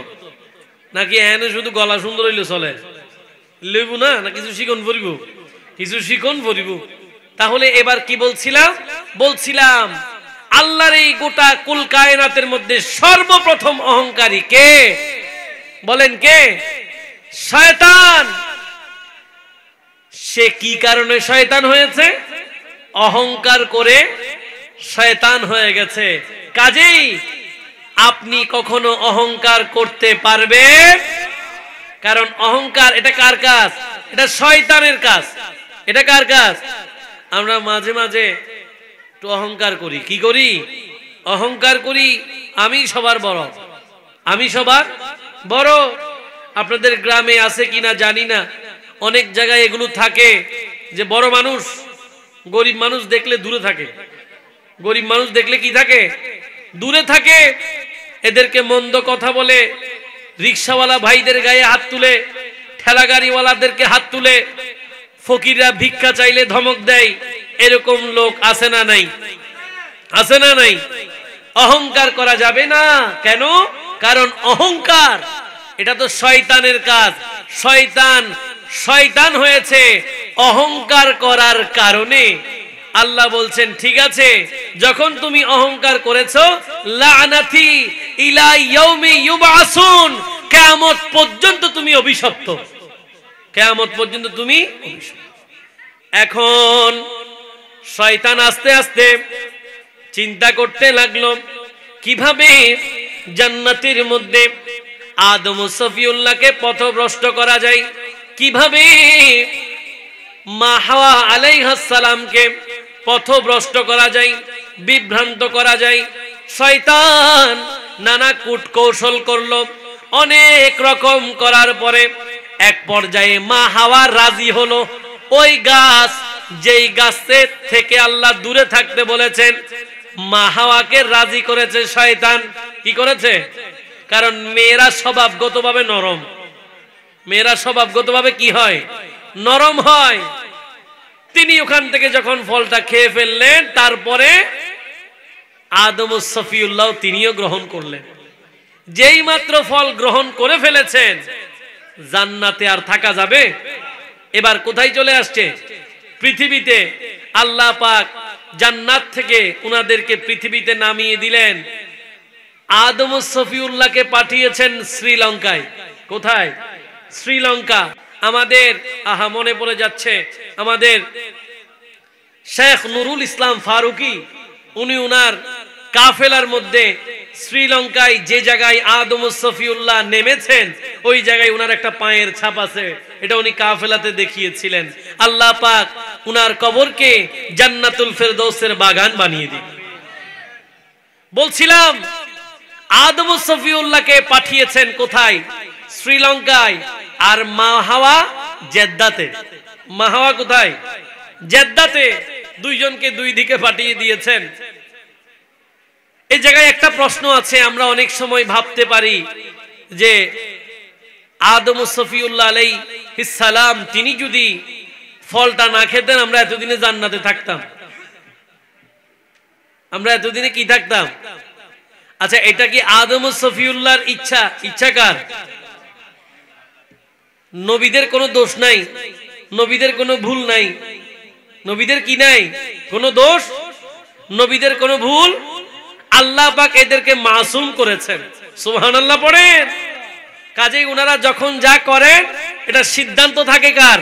নাকি এনে শুধু গলা সুন্দর হইলে চলে? লেবু না, না কিছু শিকন ফরিব, কিছু শিকন ফরিব। তাহলে এবার কি বলছিলাম আল্লাহর এই গোটা কুল কায়নাতের মধ্যে সর্বপ্রথম অহংকারী কে? বলেন কে? শয়তান। সে কি কারণে শয়তান হয়েছে? অহংকার করে শয়তান হয়ে গেছে। কাজেই আপনি কখনো অহংকার করতে পারবেন? কারণ অহংকার এটা কার কাজ? এটা শয়তানের কাজ। এটা কার কাজ? আমরা মাঝে মাঝে একটু অহংকার করি। কি করি? অহংকার করি আমি সবার বড়, আমি সবার বড়। আপনাদের গ্রামে আছে কিনা জানি না, অনেক জায়গায় এগুলো থাকে যে বড় মানুষ গরিব মানুষ দেখলে দূরে থাকে। গরিব মানুষ দেখলে কি থাকে? দূরে থাকে। এদেরকে মন্দ কথা বলে, রিকশাওয়ালা ভাইদের গায়ে হাত তুলে, ঠেলা গাড়িওয়ালাদেরকে হাত তুলে, ফকিররা ভিক্ষা চাইলে ধমক দেয়। এরকম লোক আছে না নাই? আছে না নাই? অহংকার করা যাবে না। কেন? কারণ অহংকার এটা তো শয়তানের কাজ। শয়তান হয়েছে অহংকার করার কারণে। আল্লাহ বলছেন ঠিক আছে, যখন তুমি অহংকার করেছো, লানাতি ইলা ইয়াউমি ইউবাসুন, কিয়ামত পর্যন্ত তুমি অভিশপ্ত, কিয়ামত পর্যন্ত তুমি অভিশপ্ত। এখন শয়তান আস্তে আস্তে চিন্তা করতে লাগলো কিভাবে জান্নাতের মধ্যে আদম ও সফিউল্লাহকে পথভ্রষ্ট করা যায়, কিভাবে মা হাওয়া আলাইহিস সালামকে পথভ্রষ্ট করা যায়। বিভ্রান্ত করা যায়। শয়তান নানা কূট কৌশল করলো, অনেক রকম করার পরে এক পর্যায়ে মা হাওয়া রাজি হলো। ওই গাছ, যেই গাছের থেকে আল্লাহ দূরে থাকতে বলেছেন, মা হাওয়াকে রাজি করেছে শয়তান। কি করেছে? কারণ মেয়েরা স্বভাবগতভাবে নরম, মেয়েরা স্বভাবগতভাবে কি হয়? নরম হয়। তিনি ওখান থেকে যখন ফলটা খেয়ে ফেললেন, তারপরে আদম ও সফিউল্লাহ তিনিও গ্রহণ করলেন। যেই মাত্র ফল গ্রহণ করে ফেলেছেন, জান্নাতে আর থাকা যাবে? এবার কোথায় চলে আসছে? পৃথিবীতে। আল্লাহ পাক জান্নাত থেকে উনাদেরকে পৃথিবীতে নামিয়ে দিলেন। আদম ও সফিউল্লাহকে পাঠিয়েছেন শ্রীলঙ্কায়। কোথায়? শ্রীলঙ্কা। আমাদের মনে পড়ে যাচ্ছে, আমাদের শেখ নুরুল ইসলাম ফারুকি, উনি উনার কাফেলার মধ্যে শ্রীলঙ্কায় যে জায়গায় আদম ও সফিউল্লাহ নেমেছেন, ওই জায়গায় উনার একটা পায়ের ছাপ আছে। এটা উনি কাফেলাতে দেখিয়েছিলেন। আল্লাহ পাক উনার কবরকে জান্নাতুল ফেরদৌসের বাগান বানিয়ে দিন। বলছিলাম, আদম ও সফিউল্লাহকে পাঠিয়েছেন কোথায়? শ্রীলঙ্কায়। আর মা হাওয়া জেদ্দাতে। মা হাওয়া কোথায়? জেদ্দাতে। দুইজনকে দুই দিকে পাঠিয়ে দিয়েছেন। এই জায়গায় একটা প্রশ্ন আছে। আমরা অনেক সময় ভাবতে পারি যে আদম ও সফিউল্লাহ আলাইহিস সালাম তিনি যদি ফলটা না খেতেন, আমরা এতদিনে জান্নাতে থাকতাম। আমরা এতদিনে কি থাকতাম? আচ্ছা, এটা কি আদম ও সফিউল্লাহর ইচ্ছা? ইচ্ছাকার? নবীদের কোনো দোষ নাই, নবীদের কোনো ভুল নাই। নবীদের কি নাই? কোনো দোষ, নবীদের কোনো ভুল। আল্লাহ পাক এদেরকে মাসুম করেছেন। সুবহানাল্লাহ পড়েন। কাজেই ওনারা যখন যা করেন, এটা সিদ্ধান্ত থাকে কার?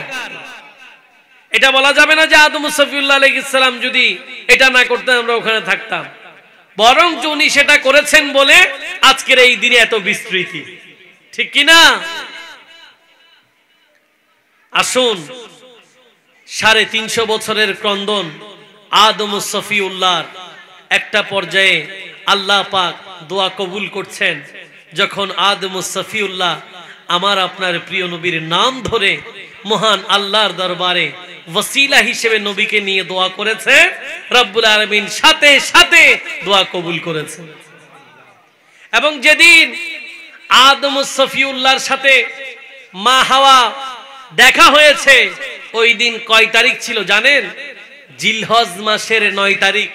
এটা বলা যাবে না যে আদম ও সফিউল্লাহ আলাইহিস সালাম যদি এটা না করতেন আমরা ওখানে থাকতাম। বরং উনি সেটা করেছেন বলে আজকের এই দিনে এত বিস্তৃতি। ঠিক কি না? আসুন, 350 বছরের ক্রন্দন আদম ও সফিউল্লাহর একটা পর্যায়ে আল্লাহ পাক দোয়া কবুল করছেন। যখন আদম ও সফিউল্লাহ আমার আপনার প্রিয় নবীর নাম ধরে মহান আল্লাহর দরবারে ওসিলা হিসেবে নবীকে নিয়ে দোয়া করেছে, রব্বুল আলামিন সাথে সাথে দোয়া কবুল করেছেন। এবং যেদিন আদম ও সফিউল্লাহর সাথে মা হাওয়া দেখা হয়েছে, ওই দিন কয় তারিখ ছিল জানেন? জিলহজ মাসের 9 তারিখ।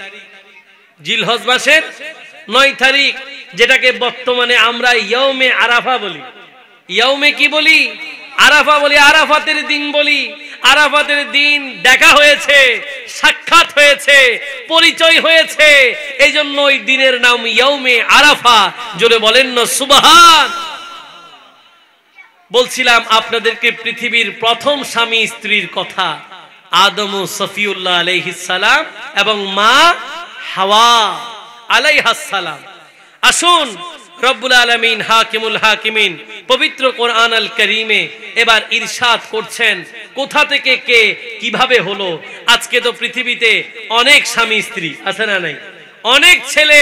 জিলহজ মাসের 9 তারিখ, যেটাকে বর্তমানে আমরা ইয়াউমে আরাফা বলি। ইয়াউমে কি বলি? আরাফা বলি, আরাফাতের দিন বলি। আরাফাতের দিন দেখা হয়েছে, সাক্ষাৎ হয়েছে, পরিচয় হয়েছে। এই জন্য ওই দিনের নাম ইয়াউমে আরাফা। জোরে বলেন না সুবহান। বলছিলাম আপনাদেরকে পৃথিবীর প্রথম স্বামী স্ত্রীর কথা, আদম ও সফিউল্লাহ আলাইহিস সালাম এবং মা হাওয়া আলাইহাস সালাম। আসুন, রব্বুল আলামিন হাকিমুল হাকিমিন পবিত্র কোরআন আল কারীমে এবার ইরশাদ করছেন কোথা থেকে কে কিভাবে হলো। আজকে তো পৃথিবীতে অনেক স্বামী স্ত্রী আছে না নাই? অনেক ছেলে,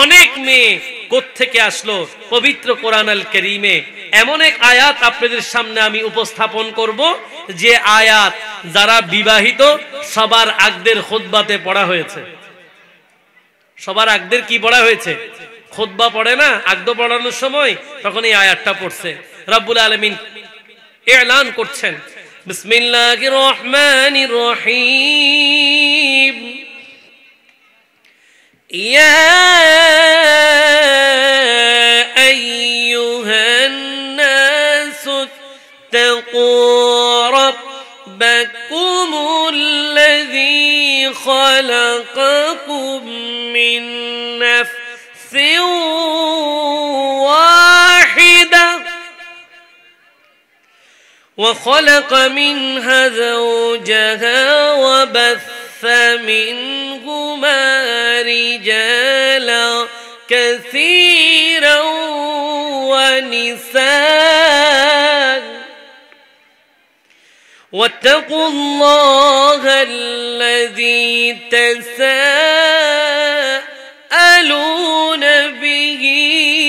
অনেক মেয়ে কোত্থেকে আসলো? পবিত্র কোরআন আল কারীমে এমন এক আয়াত আপনাদের সামনে আমি উপস্থাপন করব, যে আয়াত যারা বিবাহিত সবার আগদের খুতবাতে পড়া হয়েছে। সবার আগদের কি পড়া হয়েছে? খুতবা পড়ে না আগদ পড়ানোর সময়, তখন এই আয়াতটা পড়ছে। রব্বুল আলামিন এলান করছেন, বিসমিল্লাহির রহমানির রহিম, ইয়া আইয়ুহান নাসু তাকু রাব্বাকুমুল্লাযী খালাকাকুম মিন নাফসিন ওয়াহিদা وخلق منها زوجها وبث منهما رجالا كثيرا ونساء واتقوا الله الذي تساءلون تساءلون به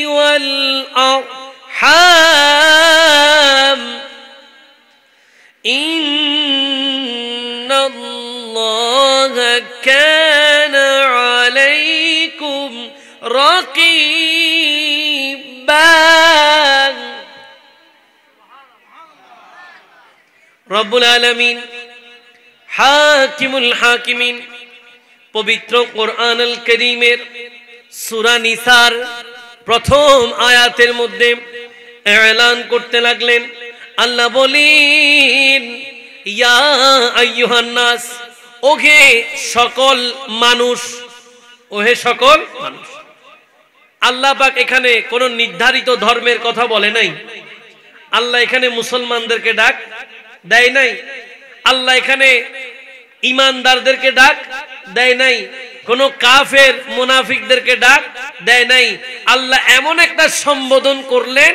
والأرحام إن الله كان عليكم رقيبا رب العالمين হাকিমুল হাকিমিন পবিত্র কোরআনুল কারীমের সূরা নিসার প্রথম আয়াতের মধ্যে এলান করতে লাগলেন। আল্লাহ বলেন, ইয়া আইয়ুহান নাস, ওহে সকল মানুষ, ওহে সকল মানুষ। আল্লাহ পাক এখানে কোন নির্ধারিত ধর্মের কথা বলে নাই। আল্লাহ এখানে মুসলমানদেরকে ডাক দেয় নাই। আল্লাহ এখানে ঈমানদারদেরকে ডাক দেয় নাই। কোন কাফের মুনাফিকদেরকে ডাক দেয় নাই। আল্লাহ এমন একটা সম্বোধন করলেন,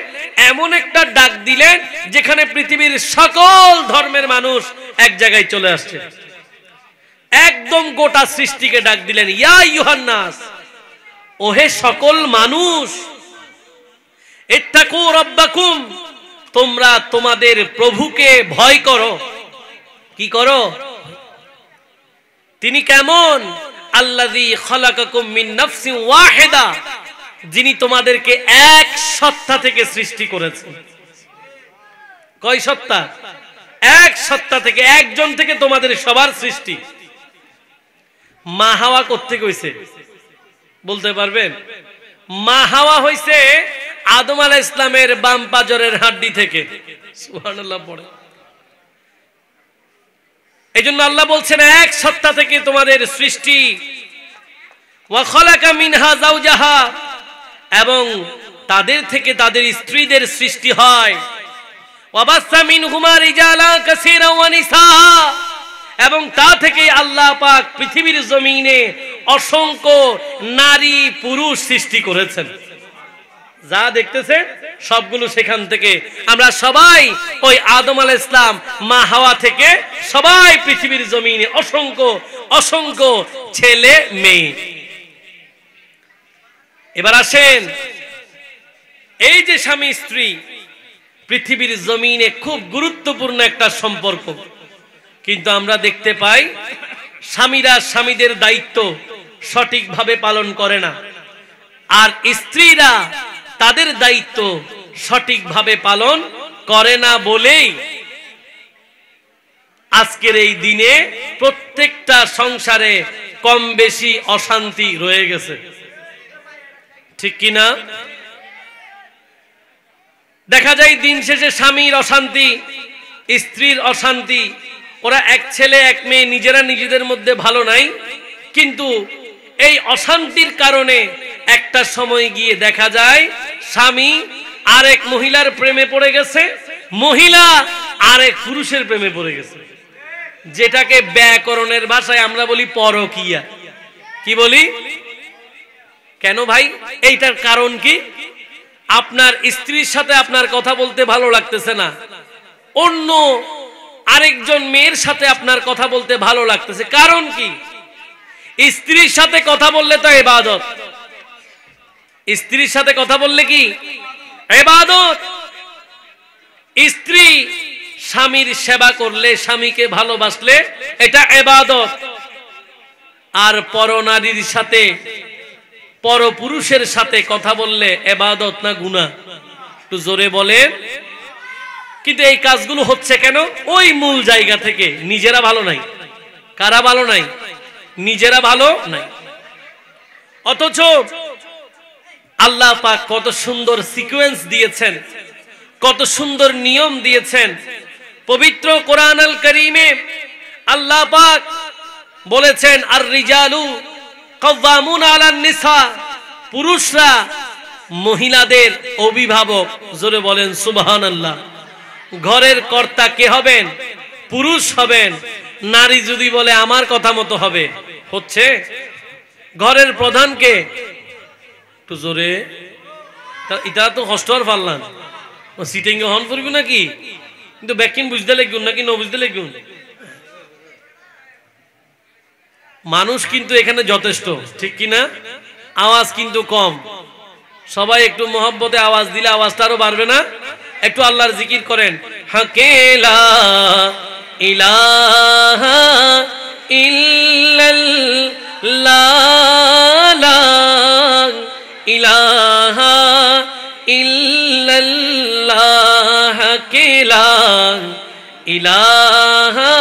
এমন একটা ডাক দিলেন যেখানে পৃথিবীর সকল ধর্মের মানুষ এক জায়গায় চলে আসছে। একদম গোটা সৃষ্টিকে ডাক দিলেন, ইয়া আইয়ুহান নাস, ওহে সকল মানুষ, ইত্তাকু রাব্বাকুম, তোমরা তোমাদের প্রভুকে ভয় করো। কি করো? তিনি কেমন? আল্লাযী খালাকাকুম মিন নাফসিন ওয়াহিদা, যিনি তোমাদেরকে এক সত্তা থেকে সৃষ্টি করেছেন। কয় সত্তা? এক সত্তা থেকে, একজন থেকে তোমাদের সবার সৃষ্টি। মা হাওয়া কোত্থেকে হইছে বলতে পারবেন? মা হাওয়া হইছে আদম আলাইহিস সালামের বাম পাজরের হাড্ডি থেকে। সুবহানাল্লাহ পড়ে। এইজন্য আল্লাহ বলছেন এক সত্তা থেকে তোমাদের সৃষ্টি। ওয়া খালাকা মিনহা যাওজাহা, এবং তাদের থেকে তাদের স্ত্রীদের সৃষ্টি হয়। ওয়া বাসসা মিনহুমা রিজালান কাসীরা ওয়া নিসা, এবং তা থেকে আল্লাহ পাক পৃথিবীর জমিনে অসংখ্য নারী পুরুষ সৃষ্টি করেছেন। যা দেখতেছে সবগুলো সেখান থেকে। আমরা সবাই ওই আদম আলাইহিস সালাম মা হাওয়া থেকে সবাই পৃথিবীর জমিনে অসংখ্য অসংখ্য ছেলে মেয়ে। এবার আসেন, এই যে স্বামী স্ত্রী পৃথিবীর জমিনে খুব গুরুত্বপূর্ণ একটা সম্পর্ক, কিন্তু আমরা দেখতে পাই স্বামীরা স্বামীদের দায়িত্ব সঠিকভাবে পালন করে না, আর স্ত্রীরা তাদের দায়িত্ব সঠিকভাবে পালন করে না বলেই আজকের এই দিনে প্রত্যেকটা সংসারে কম বেশি অশান্তি রয়ে গেছে। ঠিক কিনা? দেখা যায় দিন শেষে স্বামীর অশান্তি, স্ত্রীর অশান্তি। ওরা এক ছেলে এক মেয়ে, নিজেরা নিজেদের মধ্যে ভালো নাই, কিন্তু এই অশান্তির কারণে একটা সময় গিয়ে দেখা যায় স্বামী আরেক মহিলার প্রেমে পড়ে গেছে, মহিলা আরেক পুরুষের প্রেমে পড়ে গেছে, যেটাকে ব্যাকরণের ভাষায় আমরা বলি পরকীয়া। কি বলি? কেন ভাই? এইটার কারণ কি? আপনার স্ত্রীর সাথে আপনার কথা বলতে ভালো লাগতেছে না, অন্য আরেকজন মেয়ের সাথে আপনার কথা বলতে ভালো লাগতেছে। কারণ কি? স্ত্রীর সাথে কথা বললে তো ইবাদত। স্ত্রীর সাথে কথা বললে কি ইবাদত। স্ত্রী স্বামীর সেবা করলে, স্বামীকে ভালোবাসলে এটা ইবাদত। আর পরনারীর সাথে, পরপুরুষের সাথে কথা বললে ইবাদত না গুনাহ? একটু জোরে বলেন। কিন্তু এই কাজগুলো হচ্ছে কেন? ওই মূল জায়গা থেকে নিজেরা ভালো নাই। কারা ভালো নাই? নিজেরা ভালো নাই। অথচ আল্লাহ পাক কত সুন্দর সিকোয়েন্স দিয়েছেন, কত সুন্দর নিয়ম দিয়েছেন। পবিত্র কোরআনুল কারীমে আল্লাহ পাক বলেছেন, আর রিজালু কাওয়ামুন আলান নিসা, পুরুষরা মহিলাদের অভিভাবক। জোরে বলেন সুবহানাল্লাহ। ঘরের কর্তা কে হবেন? পুরুষ হবেন। নারী যদি বলে আমার কথা মতো হবে, হচ্ছে? ঘরের প্রধানকে একটু জোরে, এটা তো হস্টর ফাললাম সিটিং হন করবি নাকি? কিন্তু ব্যাকিং বুঝতে লাগুন নাকি ন বুঝতে লাগুন? মানুষ কিন্তু এখানে যথেষ্ট, ঠিক কিনা? আওয়াজ কিন্তু কম। সবাই একটু মহব্বতে আওয়াজ দিলে আওয়াজটা আরো বাড়বে না? একটু আল্লাহর জিকির করেন। হাকেলা ইলাহা ইল্লাল্লাহ ইলাহা ইল্লাল্লাহ হাকেলা ইলাহা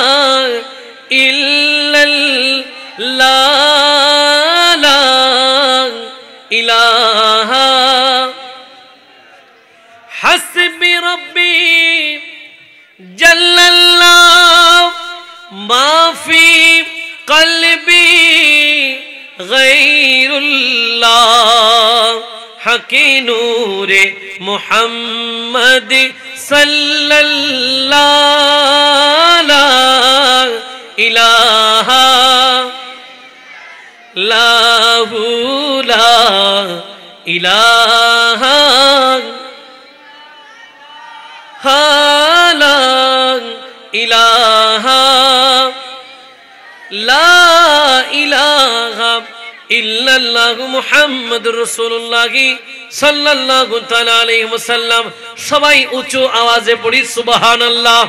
ইল্লাল্লাহ ইলাহা হাসবি রব্বি জাল্লাল্লাহ মাফি কলবি গায়রুল্লাহ হকে নূরে মুহাম্মদ সাল্লাল্লাহ ইলাহা লাহু লা ইলাহা লা ইলাহা লা ইলাহা ইল্লাল্লাহ মুহাম্মাদুর রাসূলুল্লাহ সাল্লাল্লাহু তাআলা আলাইহি ওয়াসাল্লাম। সবাই উঁচু আওয়াজে পড়ি সুবহানাল্লাহ।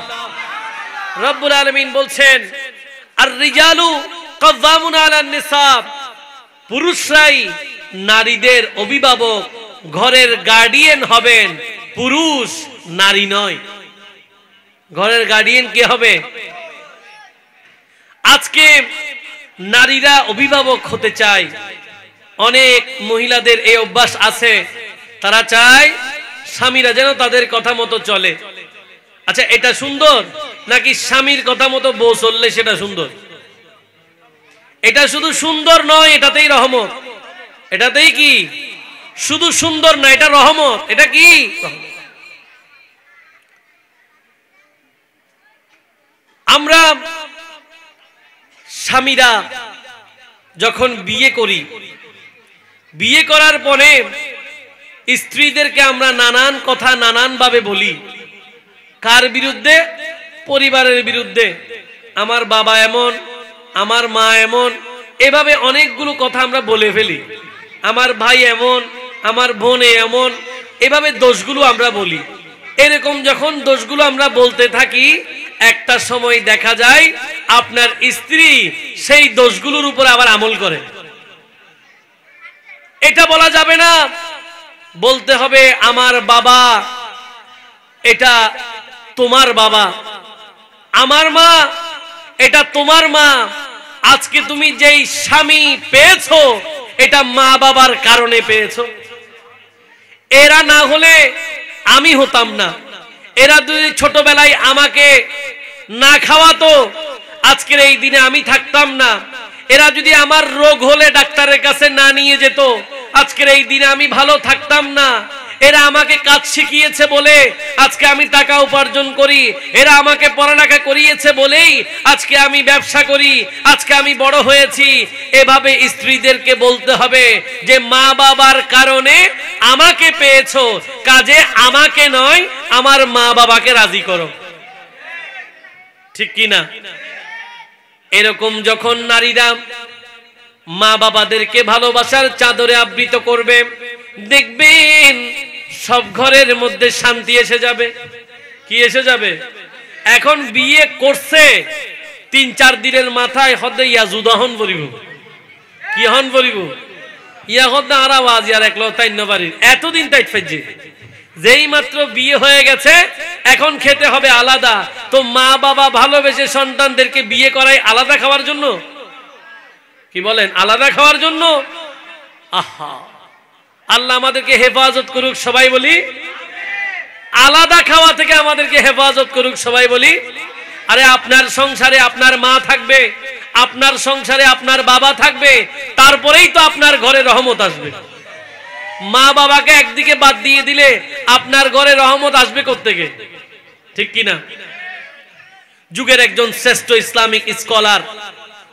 রব্বুল আলামিন বলছেন আর রিজালু কাওয়ামুন আলান নিসা, পুরুষরাই নারীদের অভিভাবক, ঘরের গার্ডিয়ান হবেন, পুরুষ নারী নয়। ঘরের গার্ডিয়ান কে হবে? আজকে নারীরা অভিভাবক হতে চায়। অনেক মহিলাদের এই অভ্যাস আছে, তারা চায় স্বামীরা যেন তাদের কথা মতো চলে। আচ্ছা, এটা সুন্দর নাকি স্বামীর কথা মতো বউ চললে সেটা সুন্দর? এটা শুধু সুন্দর নয়, এটাতেই রহমত। এটাতেই কি শুধু সুন্দর না, এটা রহমত। এটা কি আমরা স্বামীরা যখন বিয়ে করি, বিয়ে করার পরে স্ত্রীদেরকে আমরা নানান কথা নানান ভাবে বলি। কার বিরুদ্ধে? পরিবারের বিরুদ্ধে। আমার বাবা এমন, আমার মা এমন, এভাবে অনেকগুলো কথা আমরা বলে ফেলি। আমার ভাই এমন, আমার বোন এমন, এভাবে দোষগুলো আমরা বলি। এরকম যখন দোষগুলো আমরা বলতে থাকি, একটা সময় দেখা যায় আপনার স্ত্রী সেই দোষগুলোর উপর আবার আমল করে। এটা বলা যাবে না, বলতে হবে আমার বাবা এটা তোমার বাবা, আমার মা এটা তোমার মা। আজকে তুমি যেই স্বামী পেয়েছো এটা মা বাবার কারণে পেয়েছো। এরা না হলে আমি হতাম না। এরা যদি ছোটবেলায় আমাকে না খাওয়াতো, আজকের এই দিনে আমি থাকতাম না। এরা যদি আমার রোগ হলে ডাক্তারের কাছে না নিয়ে যেত, আজকের এই দিনে আমি ভালো থাকতাম না। এরা আমাকে কাজ শিখিয়েছে বলে আজকে আমি টাকা উপার্জন করি। এরা আমাকে পড়ালেখা করিয়েছে বলেই আজকে আমি ব্যবসা করি, আজকে আমি বড় হয়েছি। এভাবে স্ত্রীদেরকে বলতে হবে যে মা বাবার কারণে আমাকে পেয়েছো, কাজে আমাকে নয় আমার মা বাবাকে রাজি করো। ঠিক কি না? এরকম যখন নারীরা মা বাবাদেরকে ভালোবাসার চাদরে আবৃত করবে, দেখবেন সব ঘরের মধ্যে শান্তি এসে যাবে। কি এসে যাবে? এখন বিয়ে করছে ৩-৪ দিনের মাথায় হদে ইয়াজুদাহন বলিব। কি হন বলিব? ইয়া হদে আর আওয়াজ আর একলো তাই নবাড়ির এতদিন তাই ফেজে। যেই মাত্র বিয়ে হয়ে গেছে এখন খেতে হবে আলাদা। তো মা বাবা ভালোবেসে সন্তানদেরকে বিয়ে করায় আলাদা খাওয়ার জন্য? কি বলেন? আলাদা খাওয়ার জন্য? আহা, আল্লাহ আমাদেরকে হেফাজত করুক, সবাই বলি আলাদা খাওয়া থেকে আমাদেরকে হেফাজত করুক, সবাই বলি। আরে আপনার সংসারে আপনার মা থাকবে, আপনার সংসারে আপনার বাবা থাকবে, তারপরেই তো আপনার ঘরে রহমত আসবে। মা বাবাকে একদিকে বাদ দিয়ে দিলে আপনার ঘরে রহমত আসবে কোত্থেকে? ঠিক কিনা? যুগের একজন শ্রেষ্ঠ ইসলামিক স্কলার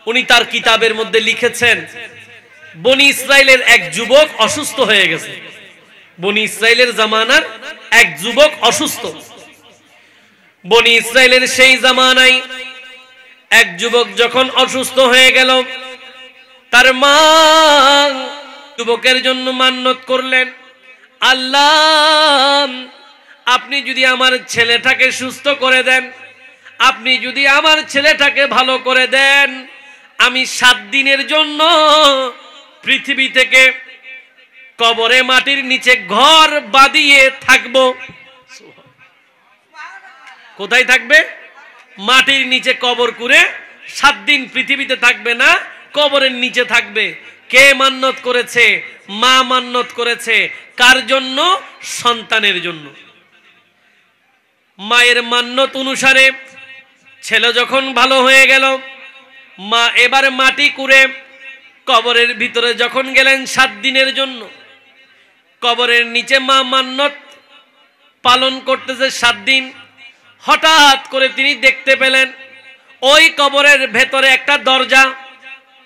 উনি তার কিতাবের মধ্যে লিখেছেন, বনি ইসরাইলের এক যুবক অসুস্থ হয়ে গেছে। বনি ইসরাইলের জামানার এক যুবক অসুস্থ। বনি ইসরাইলের সেই জামানায় এক যুবক যখন অসুস্থ হয়ে গেল, তার মা যুবকের জন্য মান্নত করলেন, আল্লাহ আপনি যদি আমার ছেলেটাকে সুস্থ করে দেন, আপনি যদি আমার ছেলেটাকে ভালো করে দেন, আমি 7 দিনের জন্য পৃথিবী থেকে কবরে মাটির নিচে ঘর বাঁধিয়ে থাকব। কোথায় থাকবে? মাটির নিচে কবর করে 7 দিন পৃথিবীতে থাকবে না, কবরের নিচে থাকবে। কে মান্নত করেছে? মা মান্নত করেছে। কার জন্য? সন্তানের জন্য। মায়ের মান্নত অনুসারে ছেলে যখন ভালো হয়ে গেল, মা এবার মাটি কুড়ে কবরের ভিতরে যখন গেলেন 7 দিনের জন্য, কবরের নিচে মা মান্নত পালন করতেছে 7 দিন। হঠাৎ করে তিনি দেখতে পেলেন ওই কবরের ভেতরে একটা দরজা,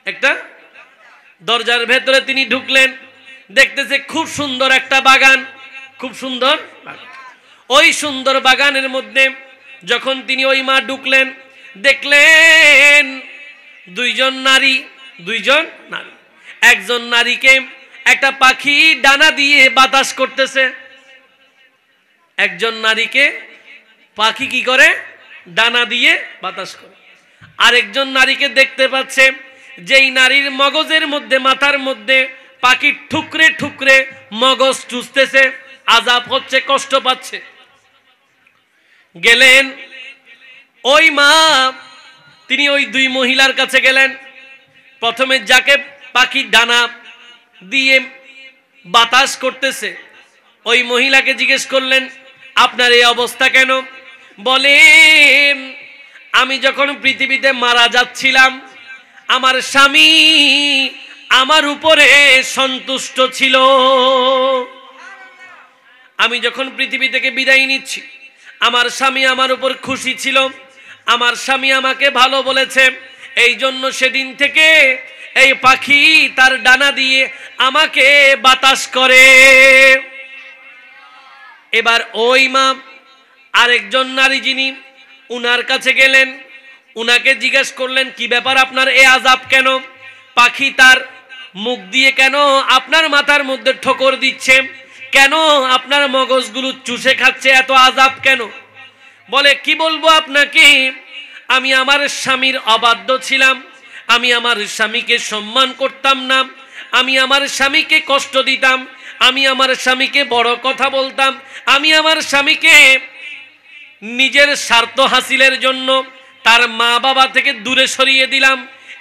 একটা দরজার ভেতরে তিনি ঢুকলেন, দেখতেছে খুব সুন্দর একটা বাগান, খুব সুন্দর। ওই সুন্দর বাগানের মধ্যে যখন তিনি ওই মা ঢুকলেন, দেখলেন দুইজন নারী। একজন নারীকে একটা পাখি ডানা দিয়ে বাতাস করতেছে। একজন নারীকে পাখি কি করে? ডানা দিয়ে বাতাস করে। আরেকজন নারীকে দেখতে পাচ্ছে, যেই নারীর মগজের মধ্যে, মাথার মধ্যে পাখি ঠুকরে ঠুকরে মগজ চুষতেছে, আযাব হচ্ছে, কষ্ট পাচ্ছে। গেলেন ওই মা, তিনি ওই 2 মহিলার কাছে গেলেন। প্রথমে যাকে পাখি ডানা দিয়ে বাতাস করতেছে, ওই মহিলাকে জিজ্ঞেস করলেন, আপনার এই অবস্থা কেন? বলে, আমি যখন পৃথিবীতে মারা যাচ্ছিলাম, আমার স্বামী আমার উপরে সন্তুষ্ট ছিল। আমি যখন পৃথিবী থেকে বিদায় নিচ্ছি, আমার স্বামী আমার উপর খুশি ছিল, আমার স্বামী আমাকে ভালো বলেছে। এই জন্য সেদিন থেকে এই পাখি তার ডানা দিয়ে আমাকে বাতাস করে। এবার ওই মা আরেকজন নারী যিনি, উনার কাছে গেলেন, উনাকে জিজ্ঞেস করলেন, কি ব্যাপার, আপনার এই আযাব কেন? পাখি তার মুখ দিয়ে কেন আপনার মাথার মধ্যে ঠোকর দিচ্ছে? কেন আপনার মগজগুলো চুষে খাচ্ছে? এত আযাব কেন? বলে, কি বলবো আপনাকে, আমি আমার স্বামীর অবাধ্য ছিলাম, আমি আমার স্বামীকে সম্মান করতাম না, আমি আমার স্বামীকে কষ্ট দিতাম, আমি আমার স্বামীকে বড় কথা বলতাম, আমি আমার স্বামীকে নিজের স্বার্থ হাসিলের জন্য তার মা বাবা থেকে দূরে সরিয়ে দিলাম।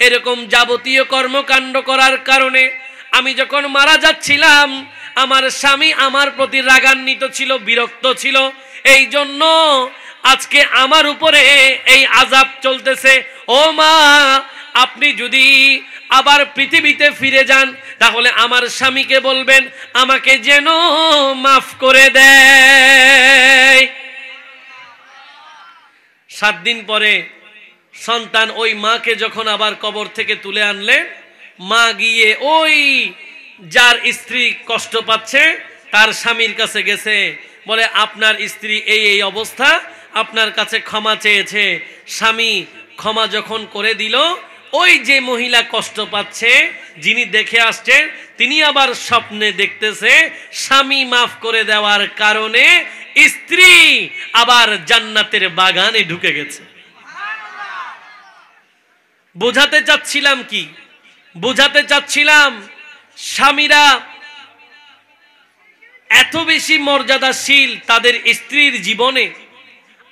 এরকম যাবতীয় কর্মকাণ্ড করার কারণে আমি যখন মারা যাচ্ছিলাম, আমার স্বামী আমার প্রতি রাগান্বিত ছিল, বিরক্ত ছিল। এই জন্য আজকে আমার উপরে এই আযাব চলতেছে। ও মা, আপনি যদি আবার পৃথিবীতে ফিরে যান, তাহলে আমার স্বামীকে বলবেন আমাকে যেন মাফ করে দেয়। 7 দিন পরে সন্তান ওই মাকে যখন আবার কবর থেকে তুলে আনলেন, মা গিয়ে ওই যার স্ত্রী কষ্ট পাচ্ছে তার স্বামীর কাছে গেছে, বলে, আপনার স্ত্রী এই এই অবস্থা, আপনার কাছে ক্ষমা চেয়েছে। স্বামী ক্ষমা যখন করে দিল, ওই যে মহিলা কষ্ট পাচ্ছে, যিনি দেখে আসছেন, তিনি আবার স্বপ্নে দেখতেছে স্বামী মাফ করে দেওয়ার কারণে স্ত্রী আবার জান্নাতের বাগানে ঢুকে গেছে। বোঝাতে চাচ্ছিলাম কি? বোঝাতে চাচ্ছিলাম স্বামীরা এত বেশি মর্যাদাশীল তাদের স্ত্রীর জীবনে।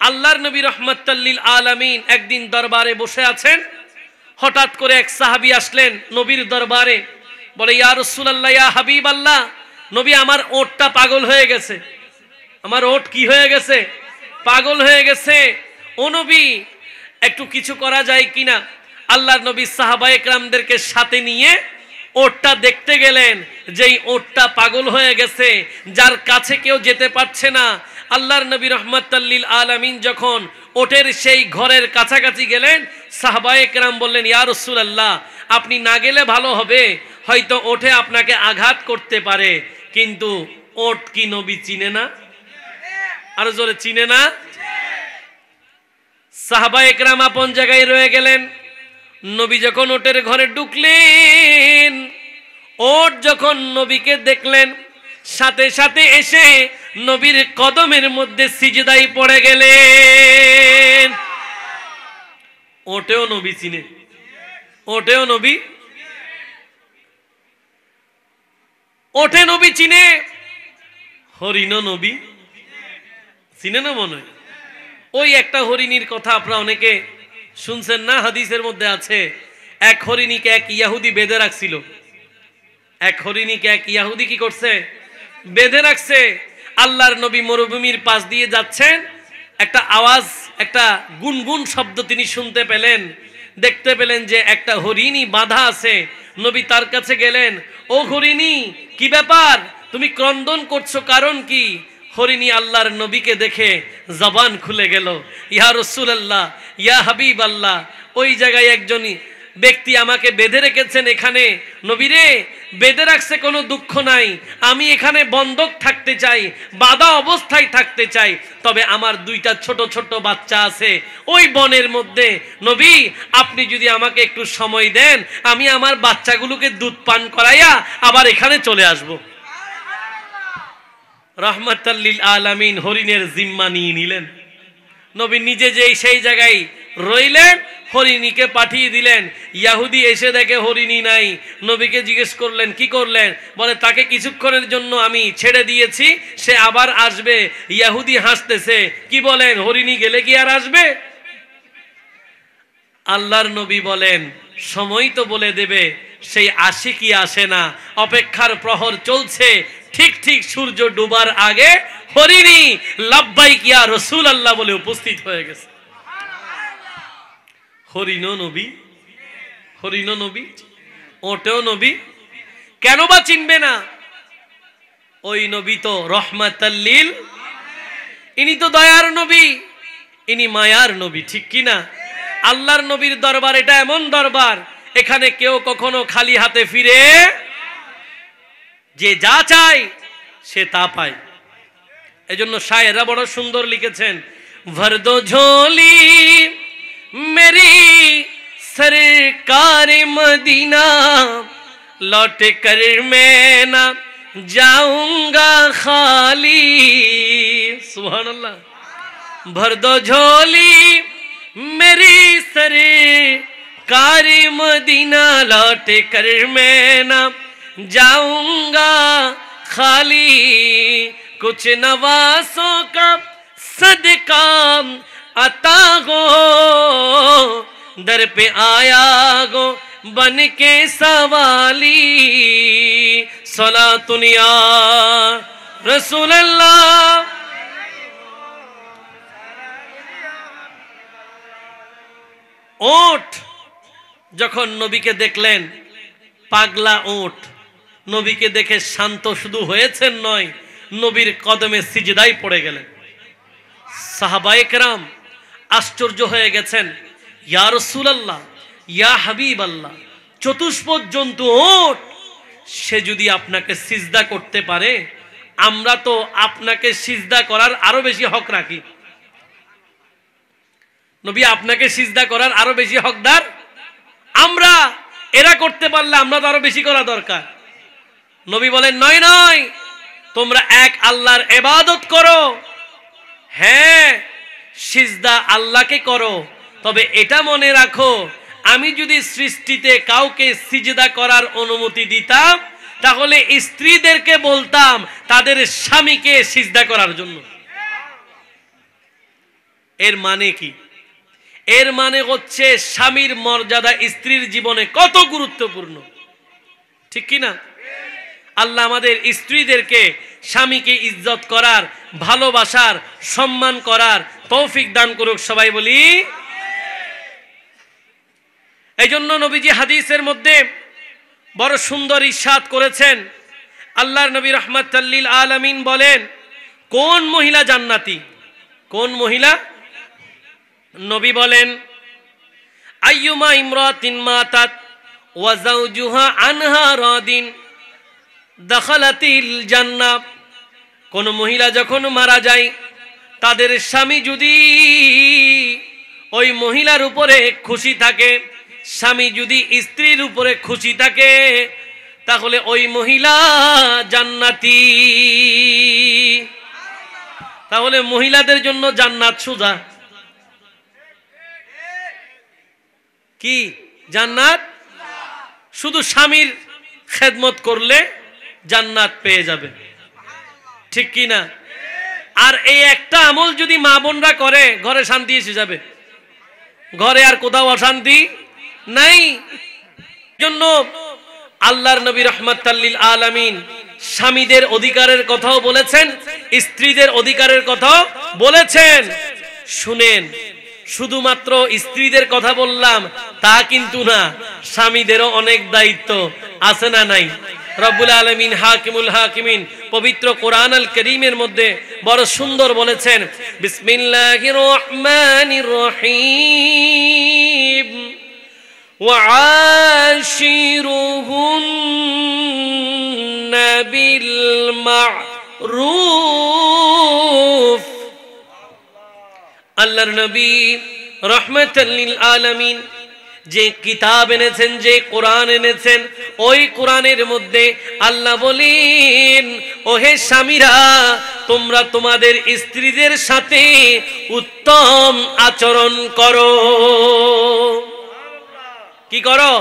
আল্লাহর নবী রাহমাতুল লিল আলামিন একদিন দরবারে বসে আছেন, হঠাৎ করে এক সাহাবী আসলেন নবীর দরবারে, বলে, ইয়া রাসূলুল্লাহ, ইয়া হাবিবাল্লাহ, নবী আমার ওটটা পাগল হয়ে গেছে। আমার ওট কি হয়ে গেছে? পাগল হয়ে গেছে। ও নবী, একটু কিছু করা যায় কিনা? আল্লাহর নবী সাহাবায়ে কেরামদেরকে সাথে নিয়ে ওটটা দেখতে গেলেন। যেই ওটটা পাগল হয়ে গেছে, যার কাছে কেউ যেতে পারছে না, আল্লাহর নবী রাহমাতুল লিল আলামিন যখন ওটের সেই ঘরের কাছাকাছি গেলেন, সাহাবায়ে কেরাম বললেন, ইয়া রাসূলুল্লাহ, আপনি না গেলে ভালো হবে, হয়তো ওঠে আপনাকে আঘাত করতে পারে। কিন্তু ওট কি নবী চিনে না? আরো জোরে, চিনে না? সাহাবায়ে কেরাম আপন জায়গায় রয়ে গেলেন। নবী যখন ওটের ঘরে ঢুকলেন, ওট যখন নবীকে দেখলেন সাথে সাথে এসে নবীর কদমের মধ্যে সিজদায় পড়ে গেলেন। ওটেও নবী চিনে, ওটেও নবী, ওঠে নবী চিনে, হরিণ নবী চিনে না মনে হয়? ওই একটা হরিণীর কথা আপনারা অনেকে শুনছেন না? হাদিসের মধ্যে আছে এক হরিণীকে এক ইয়াহুদি বেঁধে রাখছিল। এক হরিণীকে এক ইয়াহুদি কি করছে? বেঁধে রাখছে। আল্লাহর নবী মরুভূমির পাশ দিয়ে যাচ্ছেন, একটা আওয়াজ, একটা গুনগুন শব্দ তিনি শুনতে পেলেন, দেখতে পেলেন যে একটা হরিণী বাঁধা আছে। নবী তার কাছে গেলেন, ও হরিণী কি ব্যাপার, তুমি ক্রন্দন করছো, কারণ কি? হরিণী আল্লাহর নবীকে দেখে জবান খুলে গেল, ইয়া রাসূলুল্লাহ, ইয়া হাবিব আল্লাহ, ওই জায়গায় একজন ব্যক্তি আমাকে বেঁধে রেখেছেন এখানে। নবীরে, বেঁধে রাখছে কোনো দুঃখ নাই, আমি এখানে বন্ধক থাকতে চাই, বাঁধা অবস্থায় থাকতে চাই, তবে আমার দুইটা ছোট ছোট বাচ্চা আছে ওই বনের মধ্যে। নবী, আপনি যদি আমাকে একটু সময় দেন, আমি আমার বাচ্চাগুলোকে দুধ পান করাইয়া আবার এখানে চলে আসব। রাহমাতাল লিল আলামিন হরিণের জিম্মা নিয়ে নিলেন। নবী নিজে যেই সেই জায়গায় রইলেন, হরিণীকে পাঠিয়ে দিলেন। ইয়াহুদি এসে দেখে হরিণী নাই, নবীকে জিজ্ঞেস করলেন কি করলেন? বলে তাকে কিছুক্ষণের জন্য আমি ছেড়ে দিয়েছি, সে আবার আসবে। ইয়াহুদি হাসতেছে, কি বলেন, হরিণী গেলে কি আর আসবে? আল্লাহর নবী বলেন, সময় তো বলে দেবে, সেই আসে কি আসে না, অপেক্ষার প্রহর চলছে। ঠিক ঠিক সূর্য ডুবার আগে হরিণী লাব্বাইক ইয়া রাসূলুল্লাহ বলে উপস্থিত হয়ে গেছে। হরিণ নবী, হরিণ নবী, ওটেও নবী, কেন বা চিনবে না? ওই নবী তো রহমাতাল লিল, ইনি তো দয়ার নবী, ইনি মায়ার নবী, ঠিক কি না? আল্লাহর নবীর দরবার এটা এমন দরবার, এখানে কেউ কখনো খালি হাতে ফিরে, যে যা চায় সে তা পায়। এজন্য শায়েররা বড় সুন্দর লিখেছেন, ভর দো ঝোলি मेरी सरकार मदीना लौट कर मैं ना जाऊंगा खाली। सुभान अल्लाह। भर दो झोली मेरी सरकार मदीना लौट कर मैं ना जाऊंगा खाली। कुछ नवासों का सदका अता गो दर पे आया गो बन के सवाली। सलातुन या रसूल अल्लाह। ओट যখন নবীকে দেখলেন, পাগলা ওট নবীকে দেখে শান্ত শুধু হয়েছেন নয়, নবীর কদমে সিজদায় পড়ে গেলেন। সাহাবায়ে কেরাম আশ্চর্য হয়ে গেছেন, ইয়া রাসূলুল্লাহ, ইয়া হাবিব আল্লাহ, চতুষ্পদ জন্তু ওট, সে যদি আপনাকে সিজদা করতে পারে, আমরা তো আপনাকে সিজদা করার আরো বেশি হক রাখি। নবী, আপনাকে সিজদা করার আরো বেশি হকদার আমরা, এরা করতে পারলে আমরা তো আরো বেশি করা দরকার। নবী বলেন, নয় নয়, তোমরা এক আল্লাহর ইবাদত করো। হ্যাঁ, সিজদা আল্লাহকে করো, তবে এটা মনে রাখো, আমি যদি সৃষ্টিতে কাউকে সিজদা করার অনুমতি দিতাম, তাহলে স্ত্রীদেরকে বলতাম তাদের স্বামীকে সিজদা করার জন্য। এর মানে কি? এর মানে হচ্ছে স্বামীর মর্যাদা স্ত্রীর জীবনে কত গুরুত্বপূর্ণ, ঠিক কি না? আল্লাহ আমাদের স্ত্রীদেরকে স্বামীকে ইজ্জত করার, ভালোবাসার, সম্মান করার তৌফিক দান করুক, সবাই বলি। এই জন্য নবীজি হাদিসের মধ্যে বড় সুন্দর ইরশাদ করেছেন। আল্লাহর নবী রাহমাতাল লিল আলামিন বলেন, কোন মহিলা জান্নাতি? কোন মহিলা? নবী বলেন, আইয়ুমা ইমরাতিন মাতাত ওয়া যাওজুহা আনহা রাদিন দাখালাতিল জান্নাহ। কোন মহিলা যখন মারা যায়, তাদের স্বামী যদি ওই মহিলার উপরে খুশি থাকে, স্বামী যদি স্ত্রীর উপরে খুশি থাকে, তাহলে ওই মহিলা জান্নাতি। তাহলে মহিলাদের জন্য জান্নাত সোজা। কি জান্নাত? শুধু স্বামীর খেদমত করলে জান্নাত পেয়ে যাবে, ঠিক কি না? আর এই একটা আমল যদি মা বোনরা করে, ঘরে শান্তি এসে যাবে, ঘরে আর কোথাও অশান্তি নাই। জন্য আল্লাহর নবী রাহমাতাল লিল আলামিন স্বামীদের অধিকারের কথাও বলেছেন, স্ত্রীদের অধিকারের কথাও বলেছেন। শুনেন, শুধুমাত্র স্ত্রীদের কথা বললাম তা কিন্তু না, স্বামীদেরও অনেক দায়িত্ব আছে না নাই? রব্বুল আলামিন হাকিমুল হাকিমিন পবিত্র কোরআন আল কারীমের মধ্যে বড় সুন্দর বলেছেন, বিসমিল্লাহির রহমানির রহিম ওয়াশিরুহুন্না বিল মা'রুফ। আল্লাহর নবী রাহমাতাল লিল আলামিন যে কিতাব এনেছেন, যে কোরআন এনেছেন, ওই কোরআনের মধ্যে আল্লাহ বলেন, ওহে স্বামীরা, তোমরা তোমাদের স্ত্রীদের সাথে উত্তম আচরণ করো। কি করো?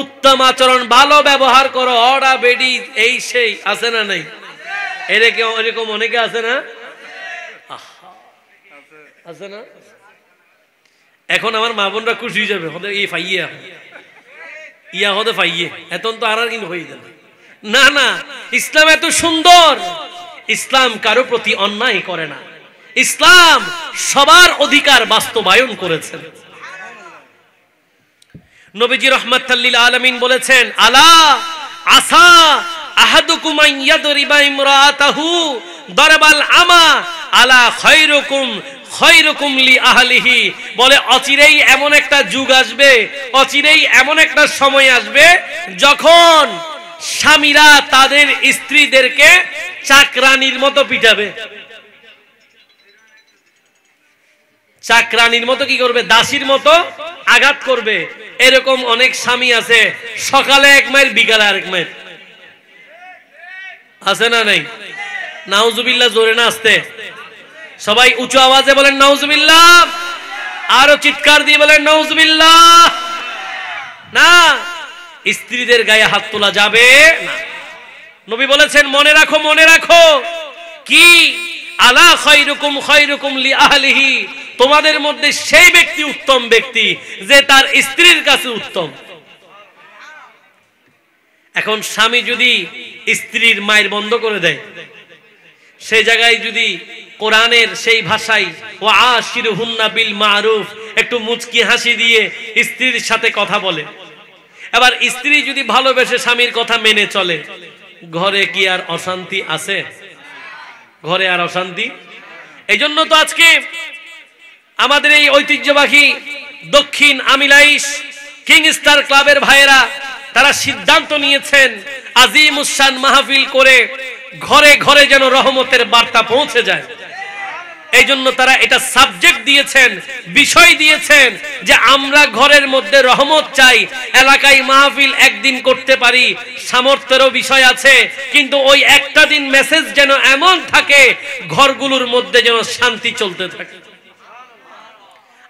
উত্তম আচরণ, ভালো ব্যবহার করো। অড়া বেডি এই সেই আছে না নাই? এরকম অনেকে আছে না? আছে না? এখন আমার মা বোনরা খুশি হয়ে যাবে, হতে এই ফাইয়ে ইয়া হতে ফাইয়ে এখন তো আর কিন্তু হয়ে যাবে না। না, ইসলাম এত সুন্দর। ইসলাম কারো প্রতি অন্যায় করে না। ইসলাম সবার অধিকার বাস্তবায়ন করেছেন। নবীজি রাহমাতাল লিল আলামিন বলেছেন, আলা আসা আহাদুকুম আন ইয়াদরিবা ইমরাতাহু দারবাল আমা আলা খায়রুকুম খায়রুকুম লি আহলিহি। বলে অচিরেই এমন একটা যুগ আসবে, অচিরেই এমন একটা সময় আসবে যখন স্বামীরা তাদের স্ত্রীদেরকে চাকরানির মতো পিটাবে। চাকরানির মতো কি করবে? দাসীর মতো আঘাত করবে। এরকম অনেক স্বামী আছে, সকালে এক মাইল বিকালে আরেক মাইল। আছে না নাই? নাউজুবিল্লাহ। জোরে না আসতে? সবাই উঁচু আওয়াজে বলেন নাউজুবিল্লাহ। আরো চিৎকার দিয়ে বলেন নাউজুবিল্লাহ। না, স্ত্রীদের গায়ে হাত তোলা যাবে না। নবী বলেছেন, মনে রাখো, মনে রাখো। কি? আলা খায়রুকুম খায়রুকুম লি আহলিহি। তোমাদের মধ্যে সেই ব্যক্তি উত্তম ব্যক্তি যে তার স্ত্রীর কাছে উত্তম। এখন স্বামী যদি স্ত্রীর মায়ের বন্ধ করে দেয়, সেই জায়গায় যদি কোরআনের সেই ভাষায় ওয়াশিরুহুন্না বিল মা'রুফ একটু মুচকি হাসি দিয়ে স্ত্রীর সাথে কথা বলে, এবার স্ত্রী যদি ভালোবেসে স্বামীর কথা মেনে চলে, ঘরে কি আর অশান্তি আছে? ঘরে আর অশান্তি? এই জন্য তো আজকে আমাদের এই ঐতিহ্যবাহী দক্ষিণ আমিলাইশ কিং স্টার ক্লাবের ভাইয়েরা তারা সিদ্ধান্ত নিয়েছেন আজিমুস-শান মাহফিল করে ঘরে ঘরে যেন রহমতের বার্তা পৌঁছে যায়। এই জন্য তারা এটা সাবজেক্ট দিয়েছেন, বিষয় দিয়েছেন যে আমরা ঘরের মধ্যে রহমত চাই। এলাকায় মাহফিল একদিন করতে পারি, সামর্থ্যেরও বিষয় আছে, কিন্তু ওই একটা দিন মেসেজ যেন এমন থাকে ঘরগুলোর মধ্যে যেন শান্তি চলতে থাকে।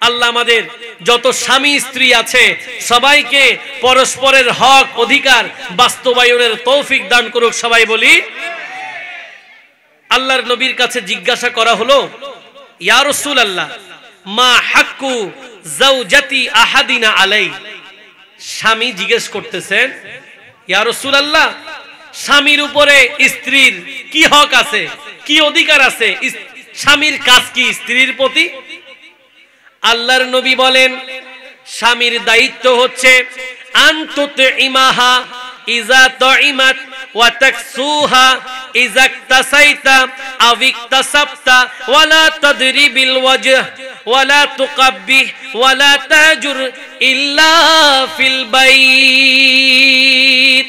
আল্লাহ আমাদের যত স্বামী স্ত্রী আছে সবাইকে পরস্পরের হক অধিকার বাস্তবায়নের তৌফিক দান করুক। সবাই বলি। আল্লাহর নবীর কাছে জিজ্ঞাসা করা হলো, ইয়া রাসূলুল্লাহ, মা হাক্কু যাওজাতি আহাদিনা আলাই। স্বামী জিজ্ঞেস করতেছেন, ইয়া রাসূলুল্লাহ, স্বামীর উপরে স্ত্রীর কি হক আছে, কি অধিকার আছে, স্বামীর কাজ কি স্ত্রীর প্রতি? আল্লাহর নবী বলেন, স্বামীর দায়িত্ব হচ্ছে আনতুতইমাহা ইজা তাইমাত ওয়া তাকসুহা ইজা ইকতাসাইতা আও ইকতাসাবতা ওয়ালা তাদরিবিল ওয়াজহ ওয়ালা তুকাব্বিহ ওয়ালা তাজুর ইল্লা ফিল বাইত।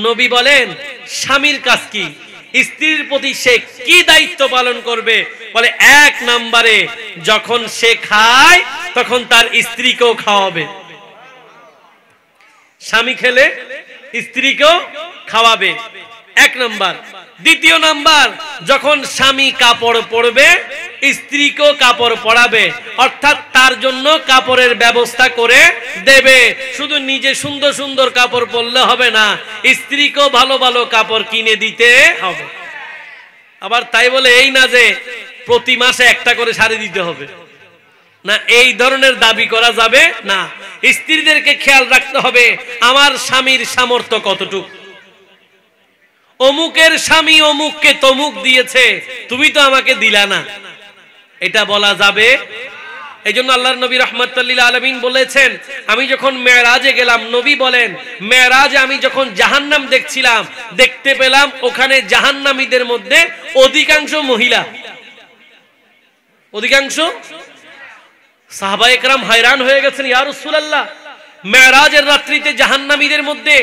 নবী বলেন, স্বামীর কাজ কি, স্ত্রীর প্রতি সে কি দায়িত্ব পালন করবে? বলে, এক নম্বরে যখন সে খায় তখন তার স্ত্রীকেও খাওয়াবে। স্বামী খেলে স্ত্রীকেও খাওয়াবে, এক নাম্বার। দ্বিতীয় নাম্বার, যখন স্বামী কাপড় পরবে স্ত্রীকেও কাপড় পরাবে, অর্থাৎ তার জন্য কাপড়ের ব্যবস্থা করে দেবে। শুধু নিজে সুন্দর সুন্দর কাপড় পরলে হবে না, স্ত্রীকেও ভালো ভালো কাপড় কিনে দিতে হবে। আবার তাই বলে এই না যে প্রতি মাসে একটা করে শাড়ি দিতে হবে না, এই ধরনের দাবি করা যাবে না। স্ত্রীদেরকে খেয়াল রাখতে হবে আমার স্বামীর সামর্থ্য কতটুকু। অমুকের স্বামী অমুককে তমুক দিয়েছে, তুমি তো আমাকে দিলা না, এটা বলা যাবে। এই জন্য আল্লাহর নবী রাহমাতুল লিল আলামিন বলেছেন, আমি যখন মেরাজে গেলাম, নবী বলেন মেরাজে আমি যখন জাহান্নাম দেখছিলাম, দেখতে পেলাম ওখানে জাহান্নামীদের মধ্যে অধিকাংশ মহিলা। অধিকাংশ সাহাবায়ে কেরাম hayran হয়ে গেছেন, ইয়া রাসূলুল্লাহ মেরাজের রাত্রিতে জাহান্নামীদের মধ্যে